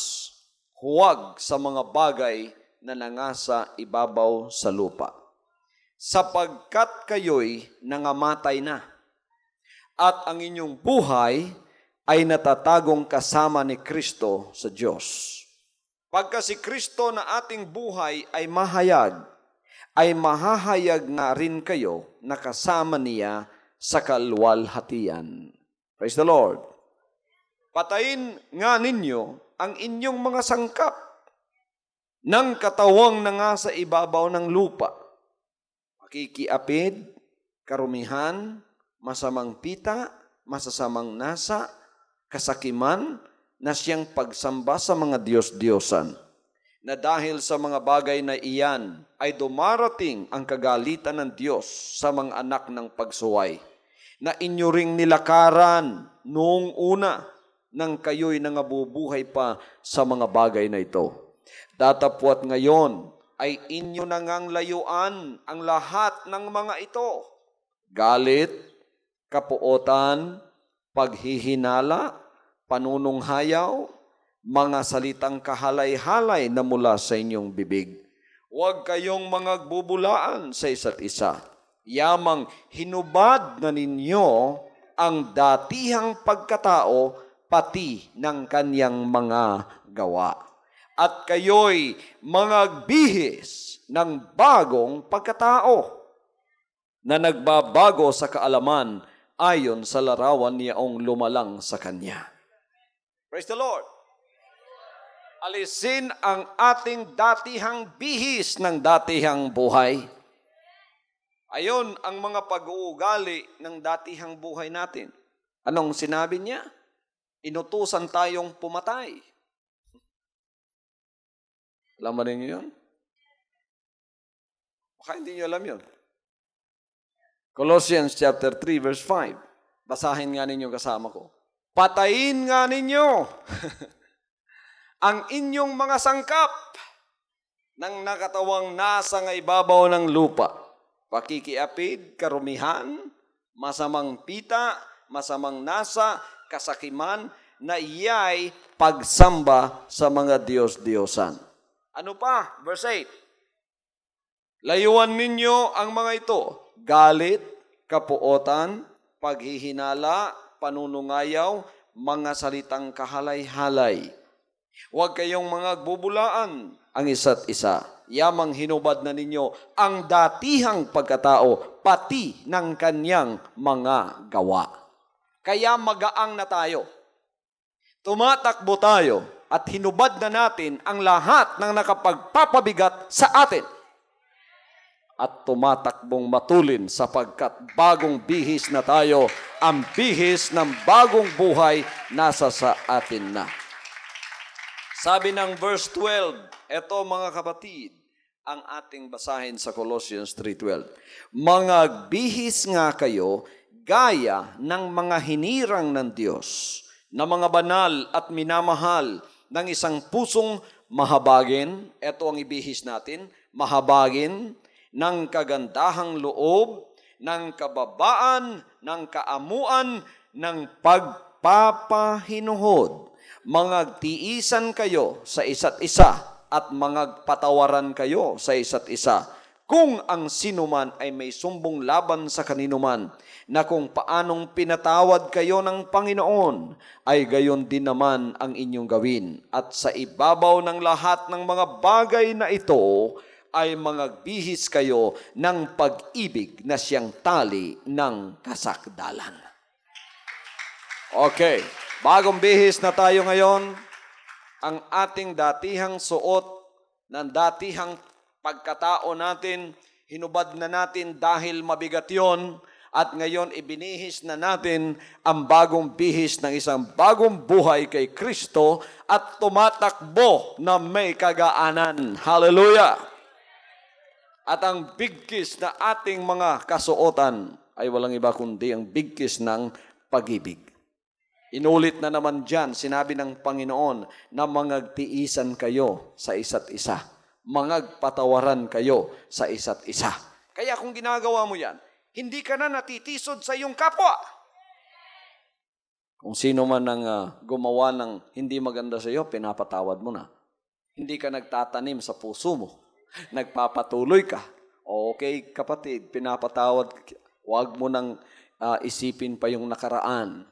huwag sa mga bagay na nangasa ibabaw sa lupa. Sapagkat kayo'y nangamatay na, at ang inyong buhay ay natatagong kasama ni Kristo sa Diyos. Pagka si Kristo na ating buhay ay mahayag, ay mahahayag na rin kayo na kasama niya sa kalwalhatian. Praise the Lord. Patayin nga ninyo ang inyong mga sangkap ng katawang na nga sa ibabaw ng lupa. Pakikiapid, karumihan, masamang pita, masasamang nasa, kasakiman, na siyang pagsamba sa mga Diyos-Diyosan, na dahil sa mga bagay na iyan ay dumarating ang kagalitan ng Diyos sa mga anak ng pagsuway, na inyo ring nilakaran noong una nang kayo'y nangabubuhay pa sa mga bagay na ito. Datapwat ngayon ay inyo nangang layuan ang lahat ng mga ito: galit, kapuotan, paghihinala, panununghayaw, mga salitang kahalay-halay na mula sa inyong bibig. Huwag kayong mga bubulaan sa isa't isa. Yamang hinubad na ninyo ang datihang pagkatao pati ng kanyang mga gawa. At kayo'y mga bihis ng bagong pagkatao na nagbabago sa kaalaman ayon sa larawan niyaong lumalang sa kanya. Praise the Lord. Alisin ang ating datihang bihis ng datihang buhay. Ayon ang mga pag-uugali ng datihang buhay natin. Anong sinabi niya? Inutusan tayong pumatay. Alam ba ninyo yun? Baka hindi nyo alam yun. Colossians chapter 3 verse 5. Basahin nga ninyo kasama ko. Patayin nga ninyo ang inyong mga sangkap ng nakatawang nasa nga ibabaw ng lupa. Pakikiapid, karumihan, masamang pita, masamang nasa, kasakiman, na iyay pagsamba sa mga Diyos-Diyosan. Ano pa? Verse 8. Layuan ninyo ang mga ito, galit, kapuotan, paghihinala, panunungayaw, mga salitang kahalay-halay. Huwag kayong mga bubulaan ang isa't isa. Yamang hinubad na ninyo ang datihang pagkatao, pati ng kanyang mga gawa. Kaya magaang na tayo. Tumatakbo tayo at hinubad na natin ang lahat ng nakapagpapabigat sa atin. At tumatakbong matulin sapagkat bagong bihis na tayo, ang bihis ng bagong buhay nasa sa atin na. Sabi ng verse 12, eto mga kapatid, ang ating basahin sa Colossians 3:12. Mga bihis nga kayo, gaya ng mga hinirang ng Diyos, na mga banal at minamahal ng isang pusong mahabagin, eto ang ibihis natin, mahabagin, ng kagandahang loob, ng kababaan, ng kaamuan, ng pagpapahinuhod. Mangagtiisan kayo sa isa't isa at mangagpatawaran kayo sa isa't isa. Kung ang sinuman ay may sumbong laban sa kaninuman, na kung paanong pinatawad kayo ng Panginoon, ay gayon din naman ang inyong gawin. At sa ibabaw ng lahat ng mga bagay na ito, ay mangagbihis kayo ng pag-ibig na siyang tali ng kasakdalan. Okay, bagong bihis na tayo ngayon. Ang ating datihang suot ng datihang pagkatao natin, hinubad na natin dahil mabigat yon, at ngayon ibinihis na natin ang bagong bihis ng isang bagong buhay kay Kristo at tumatakbo na may kagaanan. Hallelujah! At ang bigkis na ating mga kasuotan ay walang iba kundi ang bigkis ng pag-ibig. Inulit na naman dyan, sinabi ng Panginoon na mangagtiisan kayo sa isa't isa. Mangagpatawaran kayo sa isa't isa. Kaya kung ginagawa mo yan, hindi ka na natitisod sa iyong kapwa. Kung sino man ang gumawa ng hindi maganda sa iyo, pinapatawad mo na. Hindi ka nagtatanim sa puso mo. Nagpapatuloy ka. Okay, kapatid, pinapatawad. Huwag mo nang isipin pa yung nakaraan.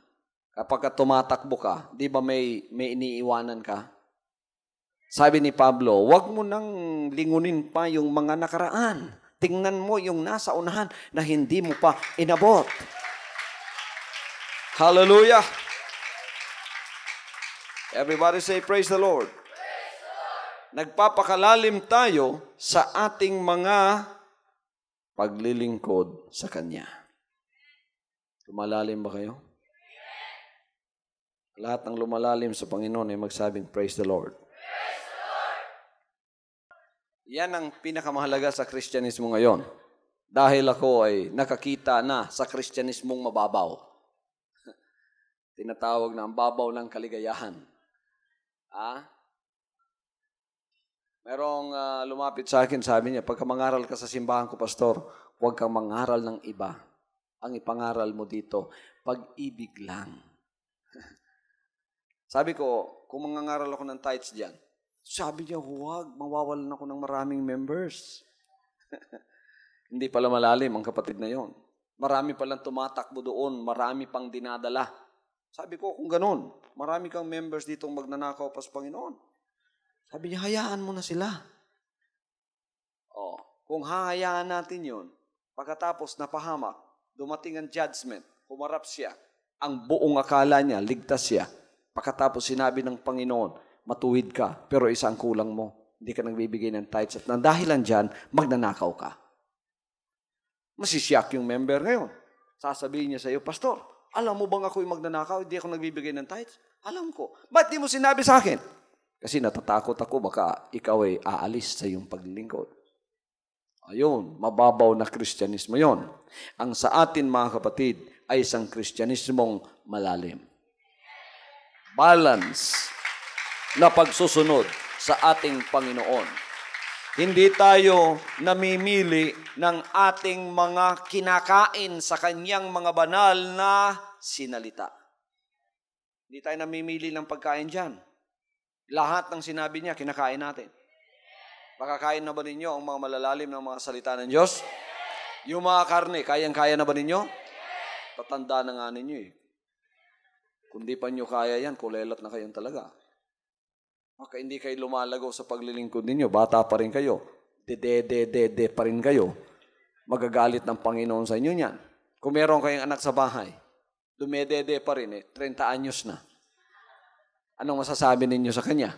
Kapag tumatakbo ka, di ba may iniiwanan ka? Sabi ni Pablo, huwag mo nang lingunin pa yung mga nakaraan. Tingnan mo yung nasa unahan na hindi mo pa inabot. Hallelujah! Everybody say, praise the Lord. Nagpapakalalim tayo sa ating mga paglilingkod sa Kanya. Lumalalim ba kayo? Lahat ng lumalalim sa Panginoon ay magsabing, praise the Lord. Praise the Lord. Yan ang pinakamahalaga sa Kristyanismo ngayon. Dahil ako ay nakakita na sa Kristyanismong mababaw. Tinatawag na ang babaw ng kaligayahan. Merong lumapit sa akin, sabi niya, pagka mangaral ka sa simbahan ko, pastor, huwag kang mangaral ng iba. Ang ipangaral mo dito, pag-ibig lang. Sabi ko, kung mangangaral ako ng tithes dyan, sabi niya, huwag, mawawalan ako ng maraming members. Hindi pala malalim ang kapatid na yon. Marami palang tumatakbo doon, marami pang dinadala. Sabi ko, kung ganun, marami kang members ditong magnanakaw pa sa Panginoon. Sabi niya, hayaan mo na sila. Kung hahayaan natin yun, pagkatapos napahamak, dumating ang judgment, humarap siya, ang buong akala niya, ligtas siya. Pagkatapos sinabi ng Panginoon, matuwid ka, pero isang kulang mo. Hindi ka nagbibigay ng tithes. At dahilan dyan, magnanakaw ka. Masisyak yung member ngayon. Sasabihin niya sa iyo, pastor, alam mo bang ako'y magnanakaw? Hindi ako nagbibigay ng tithes? Alam ko. Ba't di mo sinabi sa akin? Kasi natatakot ako, baka ikaw ay aalis sa iyong paglilingkod. Ayun, mababaw na Kristyanismo yon. Ang sa atin, mga kapatid, ay isang Kristyanismong malalim. Balance na pagsusunod sa ating Panginoon. Hindi tayo namimili ng ating mga kinakain sa kanyang mga banal na sinalita. Hindi tayo namimili ng pagkain dyan. Lahat ng sinabi niya, kinakain natin. Makakain na ba ninyo ang mga malalalim ng mga salita ng Diyos? Yung mga karne, kayang-kaya na ba ninyo? Tatanda na nga ninyo eh. Kung di pa nyo kaya yan, kulelat na kayong talaga. Baka hindi kayo lumalago sa paglilingkod ninyo. Bata pa rin kayo. Dede pa rin kayo. Magagalit ng Panginoon sa inyo niyan. Kung meron kayong anak sa bahay, dumedede pa rin eh. 30 anyos na. Anong masasabi ninyo sa kanya?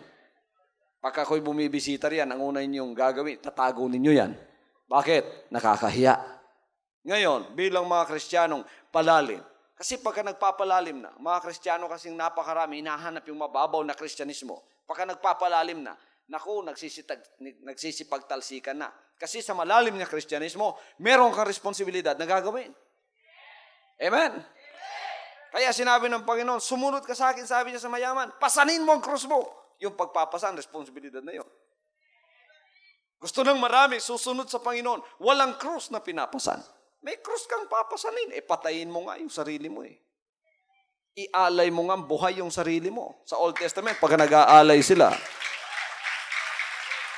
Pagka ako'y bumibisita riyan, ang una ninyong gagawin, tatago ninyo yan. Bakit? Nakakahiya. Ngayon, bilang mga Kristiyanong palalim, kasi pagka nagpapalalim na, mga Kristiyano kasing napakarami, hinahanap yung mababaw na Kristyanismo. Pagka nagpapalalim na, naku, nagsisipagtalsikan na. Kasi sa malalim na Kristyanismo, meron kang responsibilidad na gagawin. Amen? Kaya sinabi ng Panginoon, sumunod ka sa akin, sabi niya sa mayaman, pasanin mo ang krus mo. Yung pagpapasan, responsibilidad na yun. Gusto ng marami, susunod sa Panginoon, walang krus na pinapasan. May krus kang papasanin, patayin mo nga yung sarili mo eh. Ialay mo nga buhay yung sarili mo. Sa Old Testament, pag nag-aalay sila,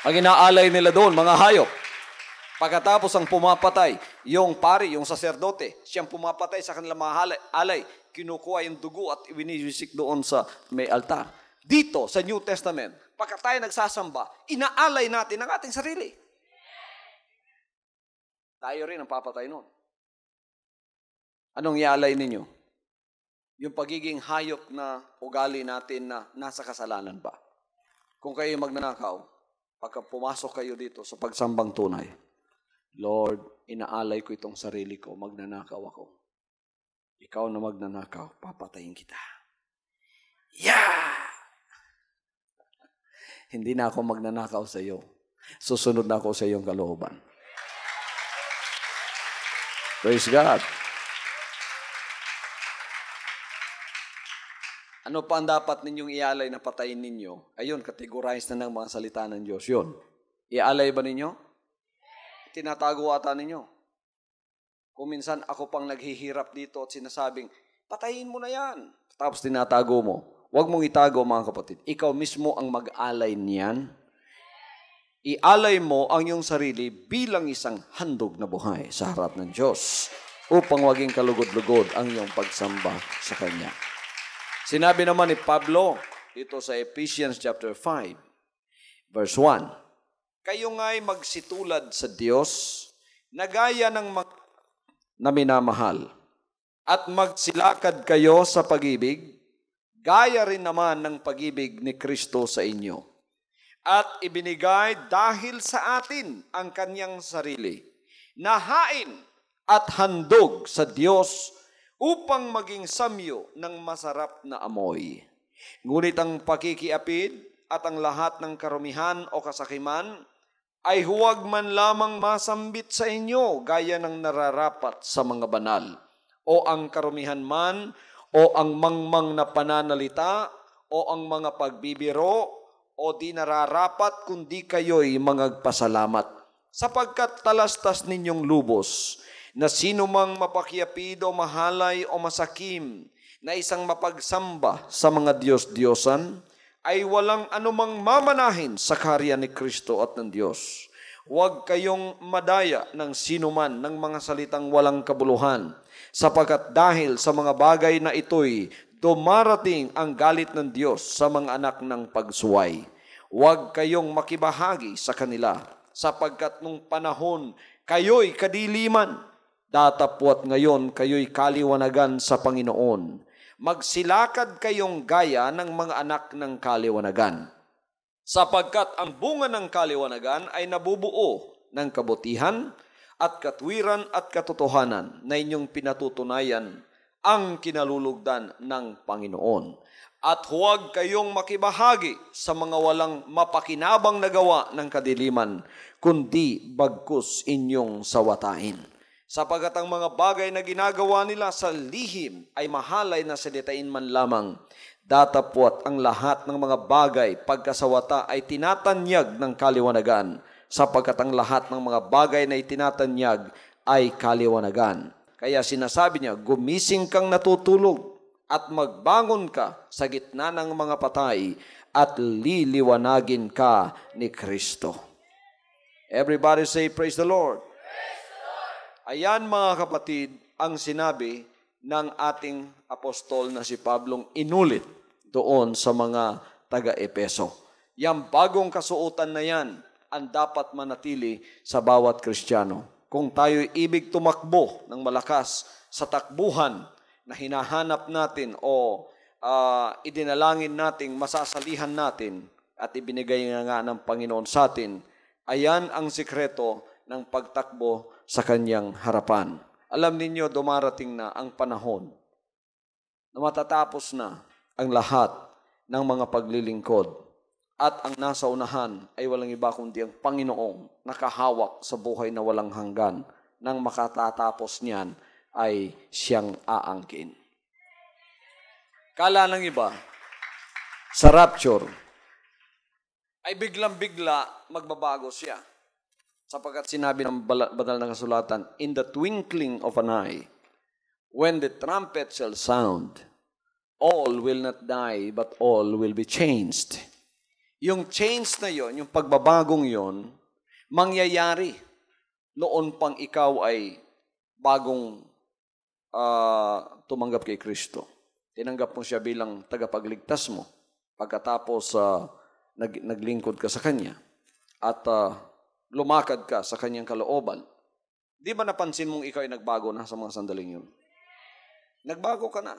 ang inaalay nila doon, mga hayop. Pagkatapos ang pumapatay, yung pari, yung saserdote, siyang pumapatay sa kanilang mga alay, kinukuha yung dugo at winiwisik doon sa may altar. Dito, sa New Testament, pagka tayo nagsasamba, inaalay natin ang ating sarili. Tayo rin ang papatay noon. Anong ialay ninyo? Yung pagiging hayop na ugali natin na nasa kasalanan ba? Kung kayo magnanakaw, pagka pumasok kayo dito sa pagsambang tunay, Lord, inaalay ko itong sarili ko, magnanakaw ako. Ikaw na magnanakaw, papatayin kita. Yeah! Hindi na ako magnanakaw sa iyo. Susunod na ako sa iyong kalooban. Praise God. Ano pa ang dapat ninyong ialay na patayin ninyo? Ayun, categorize na ng mga salita ng Diyos. Yun. Ialay ba ninyo? Tinatago ata ninyo. Kung minsan ako pang naghihirap dito at sinasabing, patayin mo na yan. Tapos tinatago mo. Huwag mong itago mga kapatid. Ikaw mismo ang mag-alay niyan. Ialay mo ang iyong sarili bilang isang handog na buhay sa harap ng Diyos upang maging kalugod-lugod ang iyong pagsamba sa Kanya. Sinabi naman ni Pablo dito sa Ephesians chapter 5, verse 1, kayo nga'y magsitulad sa Diyos na gaya ng na minamahal at magsilakad kayo sa pag-ibig, gaya rin naman ng pag-ibig ni Kristo sa inyo. At ibinigay dahil sa atin ang Kanyang sarili, na hain at handog sa Diyos upang maging samyo ng masarap na amoy. Ngunit ang pakikiapid at ang lahat ng karumihan o kasakiman ay huwag man lamang masambit sa inyo gaya ng nararapat sa mga banal, o ang karumihan man, o ang mangmang na pananalita, o ang mga pagbibiro, o di nararapat kundi kayo'y mangagpasalamat, sapagkat talastas ninyong lubos, na sino mang mapakiapid o mahalay o masakim na isang mapagsamba sa mga Diyos-Diyosan ay walang anumang mamanahin sa kaharian ni Kristo at ng Diyos. Huwag kayong madaya ng sino man ng mga salitang walang kabuluhan, sapagkat dahil sa mga bagay na ito'y dumarating ang galit ng Diyos sa mga anak ng pagsuway. Huwag kayong makibahagi sa kanila, sapagkat nung panahon kayo'y kadiliman, datapwat ngayon kayo'y kaliwanagan sa Panginoon. Magsilakad kayong gaya ng mga anak ng kaliwanagan. Sapagkat ang bunga ng kaliwanagan ay nabubuo ng kabutihan at katwiran at katotohanan na inyong pinatutunayan ang kinalulugdan ng Panginoon. At huwag kayong makibahagi sa mga walang mapakinabang na gawa ng kadiliman, kundi bagkus inyong sawatain. Sapagkat ang mga bagay na ginagawa nila sa lihim ay mahalay na salitain man lamang, datapwat ang lahat ng mga bagay pagkasawata ay tinatanyag ng kaliwanagan, sapagkat ang lahat ng mga bagay na itinatanyag ay kaliwanagan. Kaya sinasabi niya, gumising kang natutulog at magbangon ka sa gitna ng mga patay at liliwanagin ka ni Kristo. Everybody say, praise the Lord. Praise the Lord. Ayan mga kapatid, ang sinabi ng ating apostol na si Pablong inulit doon sa mga taga-Epeso. Yang bagong kasuotan na yan ang dapat manatili sa bawat Kristiyano. Kung tayo'y ibig tumakbo ng malakas sa takbuhan na hinahanap natin o idinalangin nating masasalihan natin at ibinigay nga ng Panginoon sa atin, ayan ang sikreto ng pagtakbo sa kanyang harapan. Alam ninyo, dumarating na ang panahon na matatapos na ang lahat ng mga paglilingkod. At ang nasa unahan ay walang iba kundi ang Panginoong nakahawak sa buhay na walang hanggan. Nang makatatapos niyan ay siyang aangkin. Kala ng iba, sa rapture, ay biglang-bigla magbabago siya. Sapagkat sinabi ng banal na kasulatan, in the twinkling of an eye, when the trumpet shall sound, all will not die, but all will be changed. Yung change na yon, yung pagbabagong yon, mangyayari noon pang ikaw ay bagong tumanggap kay Kristo. Tinanggap mo siya bilang tagapagligtas mo pagkatapos naglingkod ka sa Kanya at lumakad ka sa Kanyang kalooban. Di ba napansin mong ikaw ay nagbago na sa mga sandaling yun? Nagbago ka na.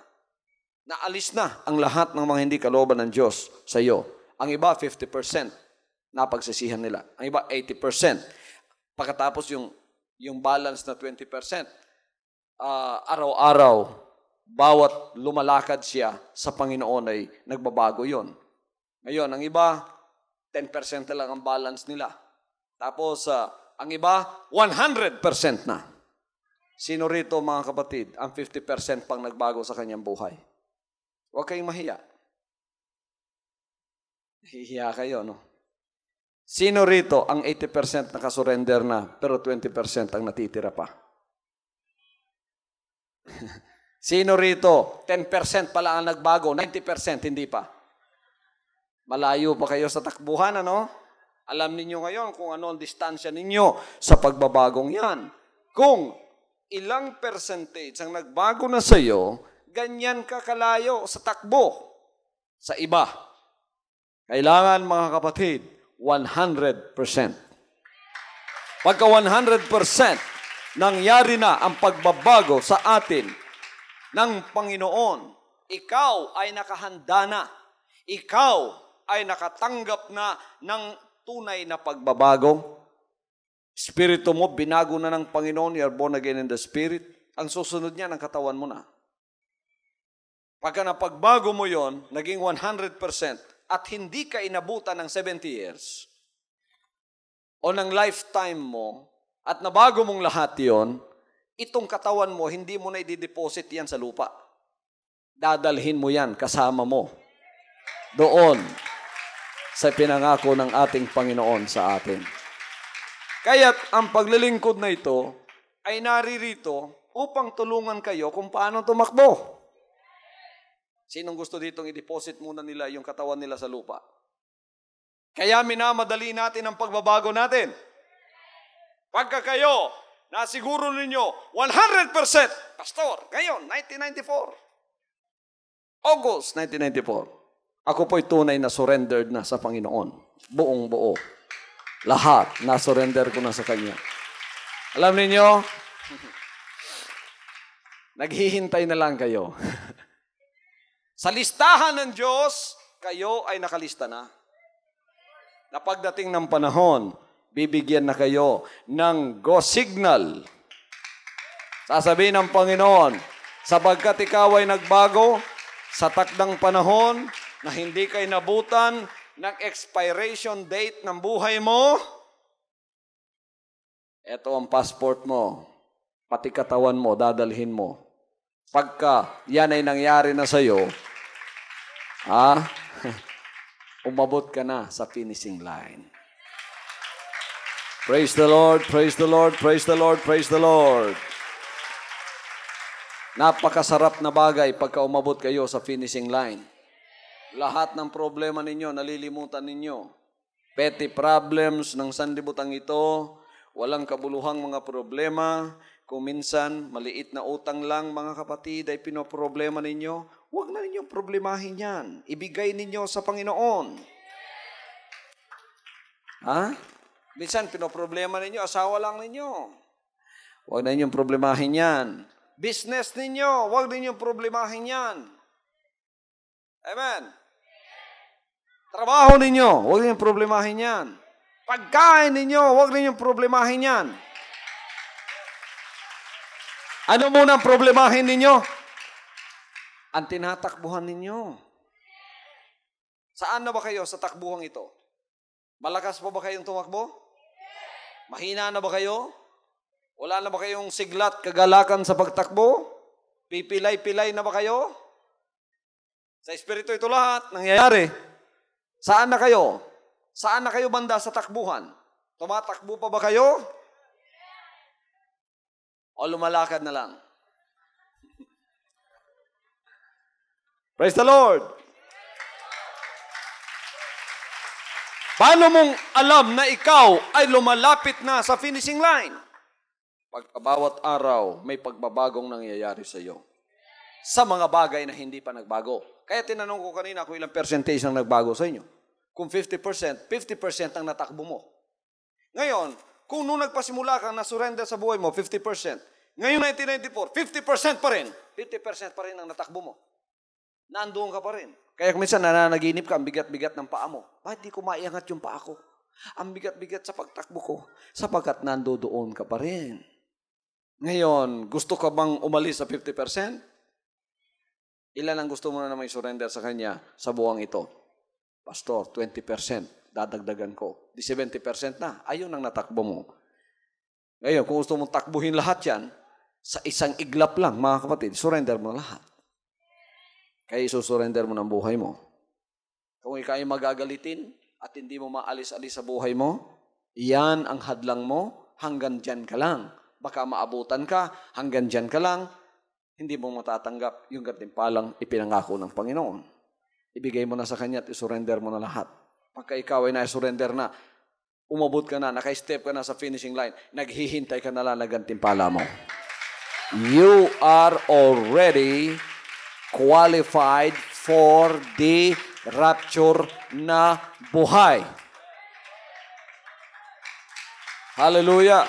Naalis na ang lahat ng mga hindi kalooban ng Diyos sa iyo. Ang iba, 50% napagsisihan nila. Ang iba, 80%. Pagkatapos yung balance na 20%, araw-araw, bawat lumalakad siya sa Panginoon ay nagbabago yon. Ngayon, ang iba, 10% na lang ang balance nila. Tapos, ang iba, 100% na. Sino rito, mga kapatid, ang 50% pang nagbago sa kanyang buhay? Huwag kayong mahiya. Hihiya kayo, no? Sino rito ang 80% nakasurrender na, pero 20% ang natitira pa? Sino rito, 10% pala ang nagbago, 90% hindi pa? Malayo pa kayo sa takbuhan, ano? Alam ninyo ngayon kung ano ang distansya ninyo sa pagbabagong yan. Kung ilang percentage ang nagbago na sa iyo, ganyan ka kalayo sa takbo. Sa iba, kailangan, mga kapatid, 100%. Pagka 100%, nangyari na ang pagbabago sa atin ng Panginoon, ikaw ay nakahanda na. Ikaw ay nakatanggap na ng tunay na pagbabago. Espiritu mo, binago na ng Panginoon, you are born again in the Spirit. Ang susunod niya, ng katawan mo na. Pagka napagbago mo yon, naging 100%, at hindi ka inabutan ng 70 years o ng lifetime mo at nabago mong lahat yon, itong katawan mo, hindi mo na i-deposit yan sa lupa. Dadalhin mo yan kasama mo doon sa pinangako ng ating Panginoon sa atin. Kaya't ang paglilingkod na ito ay naririto upang tulungan kayo kung paano tumakbo. Sinong gusto ditong i-deposit muna nila yung katawan nila sa lupa? Kaya minamadali natin ang pagbabago natin. Pagka kayo, nasiguro ninyo, 100%, Pastor, ngayon, 1994. August 1994. Ako po'y tunay na surrendered na sa Panginoon. Buong buo. Lahat, na-surrender ko na sa Kanya. Alam ninyo, naghihintay na lang kayo. Sa listahan ng Diyos, kayo ay nakalista na. Na pagdating ng panahon, bibigyan na kayo ng go signal. Sasabihin ng Panginoon, sapagkat ikaw ay nagbago sa takdang panahon na hindi kayo nabutan ng expiration date ng buhay mo, ito ang passport mo, pati katawan mo, dadalhin mo. Pagka yan ay nangyari na sa'yo, umabot ka na sa finishing line. Praise the Lord, praise the Lord, praise the Lord, praise the Lord. Napakasarap na bagay pagka umabot kayo sa finishing line. Lahat ng problema ninyo, nalilimutan ninyo. Petty problems ng sanlibutan ito, walang kabuluhang mga problema. Kung minsan, maliit na utang lang, mga kapatid, ay pinoproblema ninyo, huwag na ninyong problemahin yan. Ibigay ninyo sa Panginoon. Ha? Minsan, pinoproblema ninyo, asawa lang ninyo. Huwag na ninyong problemahin yan. Business ninyo, huwag ninyong problemahin yan. Amen. Trabaho ninyo, huwag ninyong problemahin yan. Pagkain ninyo, huwag ninyong problemahin yan. Ano muna ang problemahin ninyo? Ang tinatakbuhan ninyo. Saan na ba kayo sa takbuhan ito? Malakas pa ba kayong tumakbo? Mahina na ba kayo? Wala na ba kayong siglat, kagalakan sa pagtakbo? Pipilay-pilay na ba kayo? Sa Espiritu ito lahat nangyayari. Saan na kayo? Saan na kayo banda sa takbuhan? Tumatakbo pa ba kayo? O lumalakad na lang? Praise the Lord! Paano mong alam na ikaw ay lumalapit na sa finishing line? Pagkabawat araw, may pagbabagong nangyayari sa iyo. Sa mga bagay na hindi pa nagbago. Kaya tinanong ko kanina kung ilang percentage ang nagbago sa inyo. Kung 50%, 50% ang natakbo mo. Ngayon, kung nung nagpasimula kang na-surrender sa buhay mo, 50%. Ngayon 1994, 50% pa rin. 50% pa rin ang natakbo mo. Nandoon ka pa rin. Kaya kung minsan nananaginip ka, ang bigat-bigat ng paa mo. Bakit di ko maiangat yung paa ko? Ang bigat-bigat sa pagtakbo ko. Sapagkat nandoon ka pa rin. Ngayon, gusto ka bang umalis sa 50%? Ilan ang gusto mo na naman surrender sa Kanya sa buwang ito? Pastor, 20%. Dadagdagan ko. Di 70% na. Ayun ang natakbo mo. Ngayon, kung gusto mong takbuhin lahat yan, sa isang iglap lang, mga kapatid, surrender mo lahat. Kaya isusurrender mo ng buhay mo. Kung ikaw ay magagalitin at hindi mo maalis-alis sa buhay mo, iyan ang hadlang mo, hanggang dyan ka lang. Baka maabutan ka, hanggang dyan ka lang, hindi mo matatanggap yung gantimpalang ipinangako ng Panginoon. Ibigay mo na sa Kanya at isurrender mo na lahat. Pagka ikaw ay na-surrender na, umabot ka na, naka-step ka na sa finishing line, naghihintay ka na lang na gantimpala mo. You are already qualified for the rapture na buhay. Hallelujah!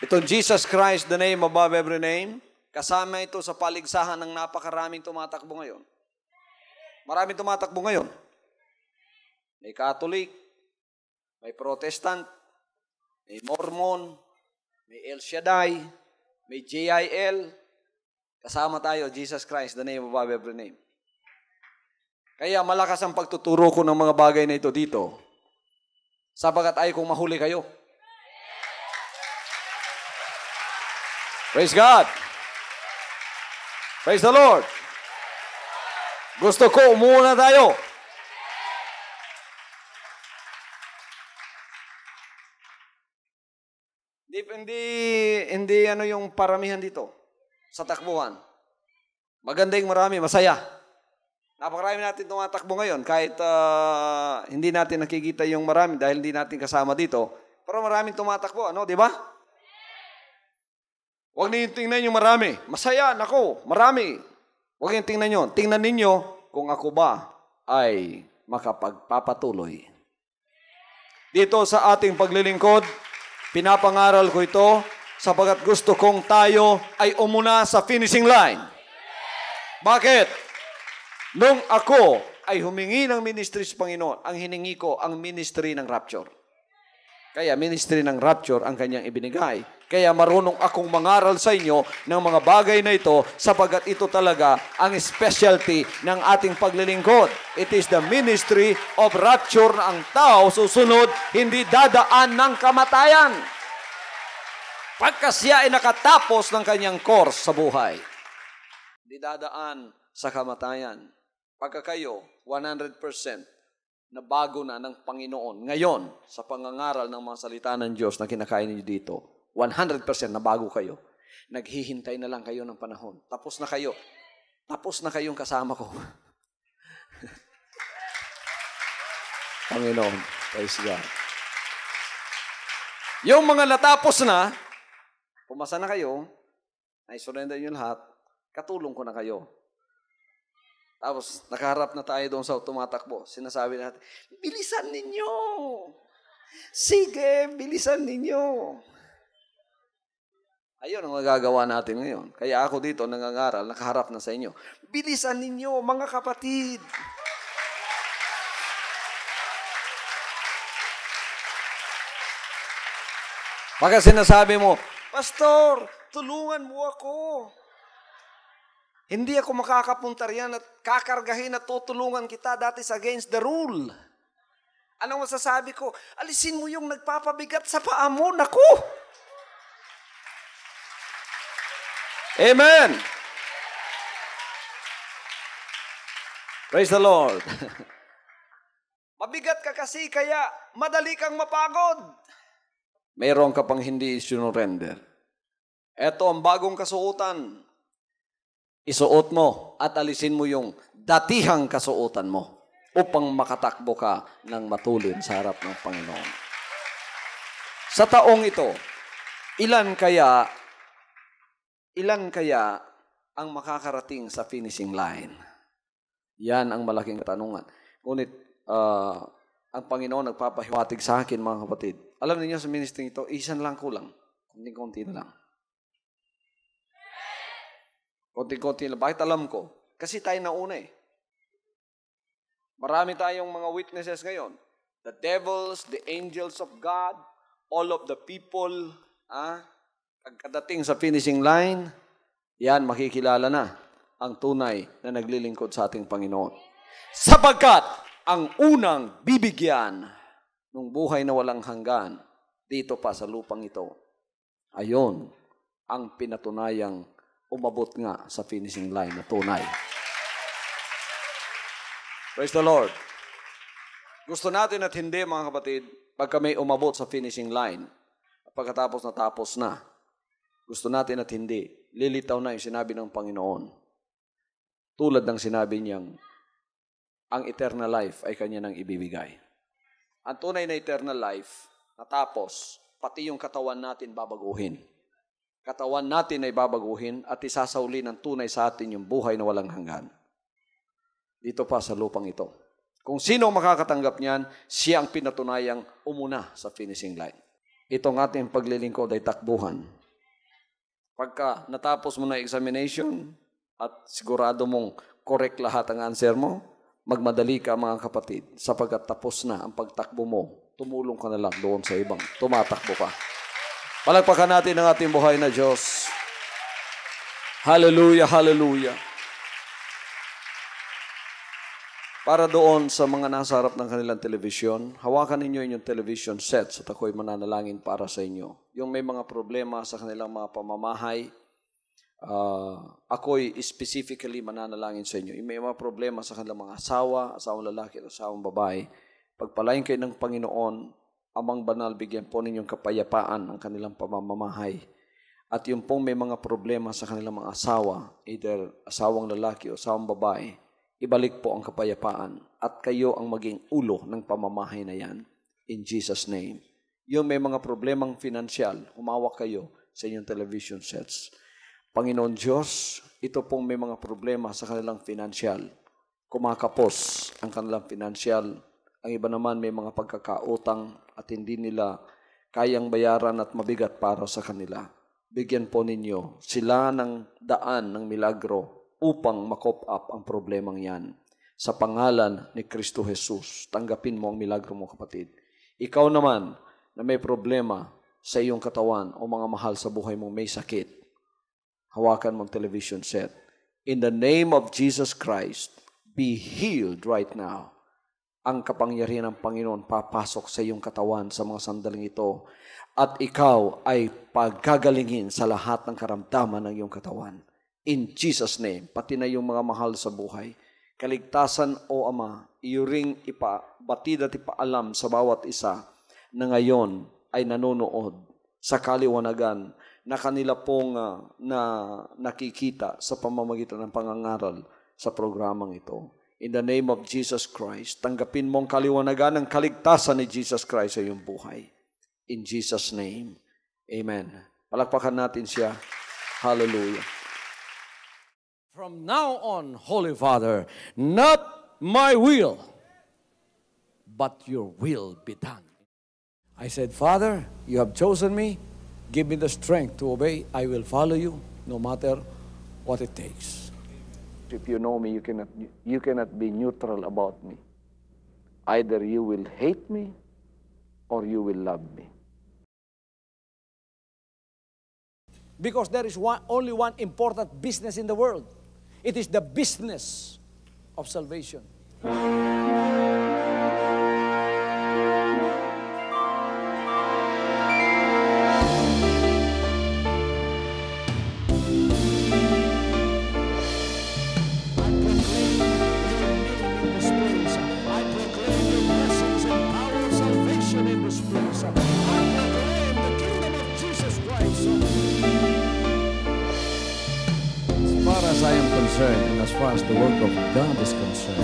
Itong Jesus Christ, the name above every name, kasama ito sa paligsahan ng napakaraming tumatakbo ngayon. Maraming tumatakbo ngayon. May Catholic, may Protestant, may Mormon, may El Shaddai, may JIL. Kasama tayo, Jesus Christ, the name above every name. Kaya malakas ang pagtuturo ko ng mga bagay na ito dito. Sabagat ayaw kong mahuli kayo. Praise God! Praise the Lord! Gusto ko, umuna tayo. Hindi ano yung paramihan dito sa takbuhan. Maganda yung marami, masaya. Napakarami natin tumatakbo ngayon kahit hindi natin nakikita yung marami dahil hindi natin kasama dito. Pero maraming tumatakbo, ano, di ba? Huwag niyo tingnan yung marami. Masaya, nako, marami. Huwag niyo tingnan yun. Tingnan ninyo kung ako ba ay makapagpapatuloy. Dito sa ating paglilingkod, pinapangaral ko ito sapagat gusto kong tayo ay umuna sa finishing line. Bakit? Nung ako ay humingi ng ministry sa Panginoon, ang hiningi ko ang ministry ng rapture. Kaya ministry ng rapture ang kanyang ibinigay. Kaya marunong akong mangaral sa inyo ng mga bagay na ito sapagat ito talaga ang specialty ng ating paglilingkod. It is the ministry of rapture na ang tao susunod, hindi dadaan ng kamatayan. Pagka siya ay nakatapos ng kanyang course sa buhay, hindi dadaan sa kamatayan. Pagka kayo, 100%, na bago na ng Panginoon. Ngayon, sa pangangaral ng mga salita ng Diyos na kinakain niyo dito, 100% na bago kayo. Naghihintay na lang kayo ng panahon. Tapos na kayo. Tapos na kayong kasama ko. Panginoon, praise God. Yung mga natapos na, pumasa na kayo, na-surrender nyo lahat, katulong ko na kayo. Tapos, nakaharap na tayo doon sa tumatakbo. Sinasabi natin, bilisan ninyo! Sige, bilisan ninyo! Ayun ang magagawa natin ngayon. Kaya ako dito, nangangaral, nakaharap na sa inyo. Bilisan ninyo, mga kapatid! Pagka sinasabi mo, Pastor, tulungan mo ako. Hindi ako makakapunta riyan at kakargahin at tutulungan kita. That is against the rule. Anong masasabi ko? Alisin mo yung nagpapabigat sa paa mo. Naku! Amen! Praise the Lord. Mabigat ka kasi kaya madali kang mapagod. Mayroon ka pang hindi isinurrender. Ito ang bagong kasuotan. Isuot mo at alisin mo yung datihang kasuotan mo upang makatakbo ka ng matulin sa harap ng Panginoon. Sa taong ito, ilan kaya ang makakarating sa finishing line? Yan ang malaking katanungan. Ngunit ang Panginoon nagpapahiwatig sa akin, mga kapatid. Alam niyo sa ministry ito, isan lang kulang. Kunting-kunti na lang. Konti-konti lang. Bakit alam ko? Kasi tayo nauna eh. Marami tayong mga witnesses ngayon. The devils, the angels of God, all of the people, pagkadating sa finishing line, yan, makikilala na ang tunay na naglilingkod sa ating Panginoon. Sapagkat ang unang bibigyan ng buhay na walang hanggan dito pa sa lupang ito, ayon ang pinatunayang umabot nga sa finishing line na tunay. Praise the Lord. Gusto natin at hindi, mga kapatid, pagka may umabot sa finishing line, pagkatapos natapos na, gusto natin at hindi, lilitaw na yung sinabi ng Panginoon. Tulad ng sinabi niyang, ang eternal life ay kanya nang ibibigay. Ang tunay na eternal life, natapos, pati yung katawan natin babaguhin. Katawan natin ay babaguhin at isasauli ng tunay sa atin yung buhay na walang hanggan. Dito pa sa lupang ito. Kung sino makakatanggap niyan, siya ang pinatunayang umuna sa finishing line. Itong ating paglilingkod ay takbuhan. Pagka natapos mo na examination at sigurado mong correct lahat ang answer mo, magmadali ka, mga kapatid, sapagkat tapos na ang pagtakbo mo, tumulong ka na lang doon sa ibang tumatakbo pa. Palagpakan natin ang ating buhay na Diyos. Hallelujah, hallelujah. Para doon sa mga nasa harap ng kanilang telebisyon, hawakan ninyo inyong television sets at ako'y mananalangin para sa inyo. Yung may mga problema sa kanilang mga pamamahay, ako'y specifically mananalangin sa inyo. Yung may mga problema sa kanilang mga asawa, asawang lalaki at asawang babae, pagpalain kayo ng Panginoon, Amang banal, bigyan po ninyong kapayapaan ang kanilang pamamahay. At yung pong may mga problema sa kanilang mga asawa, either asawang lalaki o asawang babae, ibalik po ang kapayapaan at kayo ang maging ulo ng pamamahay na yan. In Jesus' name. Yung may mga problemang finansyal, humawak kayo sa inyong television sets. Panginoon Diyos, ito pong may mga problema sa kanilang finansyal. Kumakapos ang kanilang finansyal. Ang iba naman may mga pagkakautang at hindi nila kayang bayaran at mabigat para sa kanila. Bigyan po ninyo sila ng daan ng milagro upang makop up ang problemang yan. Sa pangalan ni Kristo Jesus, tanggapin mo ang milagro mo, kapatid. Ikaw naman na may problema sa iyong katawan o mga mahal sa buhay mong may sakit, hawakan mong television set. In the name of Jesus Christ, be healed right now. Ang kapangyarihan ng Panginoon papasok sa iyong katawan sa mga sandaling ito at ikaw ay paggagalingin sa lahat ng karamdaman ng iyong katawan. In Jesus' name, pati na yung mga mahal sa buhay, kaligtasan, O Ama, iyo ring ipabatid at ipaalam sa bawat isa na ngayon ay nanonood sa kaliwanagan na kanila pong nakikita sa pamamagitan ng pangangaral sa programang ito. In the name of Jesus Christ, tanggapin mo ang kaliwanagan ng kaligtasan ni Jesus Christ sa iyong buhay. In Jesus' name, amen. Palakpakan natin siya. Hallelujah.
From now on, Holy Father, not my will, but your will be done. I said, Father, you have chosen me. Give me the strength to obey. I will follow you no matter what it takes.
If you know me, you cannot be neutral about me. Either you will hate me or you will love me.
Because there is only one important business in the world. It is the business of salvation. As I am concerned, and as far as the work of God is concerned,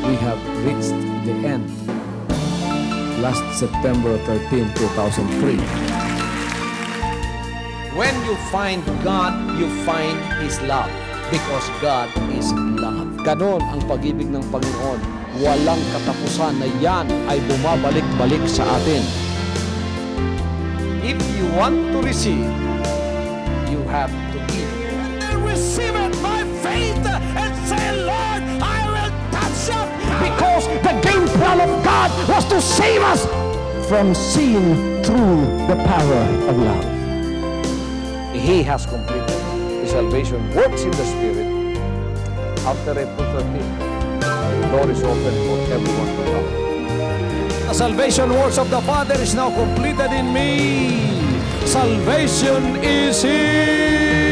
we have reached the end. Last September 13, 2003. When you find God, you find His love. Because God is love. Ganon ang pag-ibig ng Panginoon. Walang katapusan na yan ay bumabalik-balik sa atin.
If you want to receive,
You have to give.
receive it by faith and say, Lord, I will touch up.
Because the game plan of God was to save us from sin through the power of love. He has completed His salvation works in the Spirit. After April 13, the door is open for everyone to come. The salvation works of the Father is now completed in me. Salvation is here.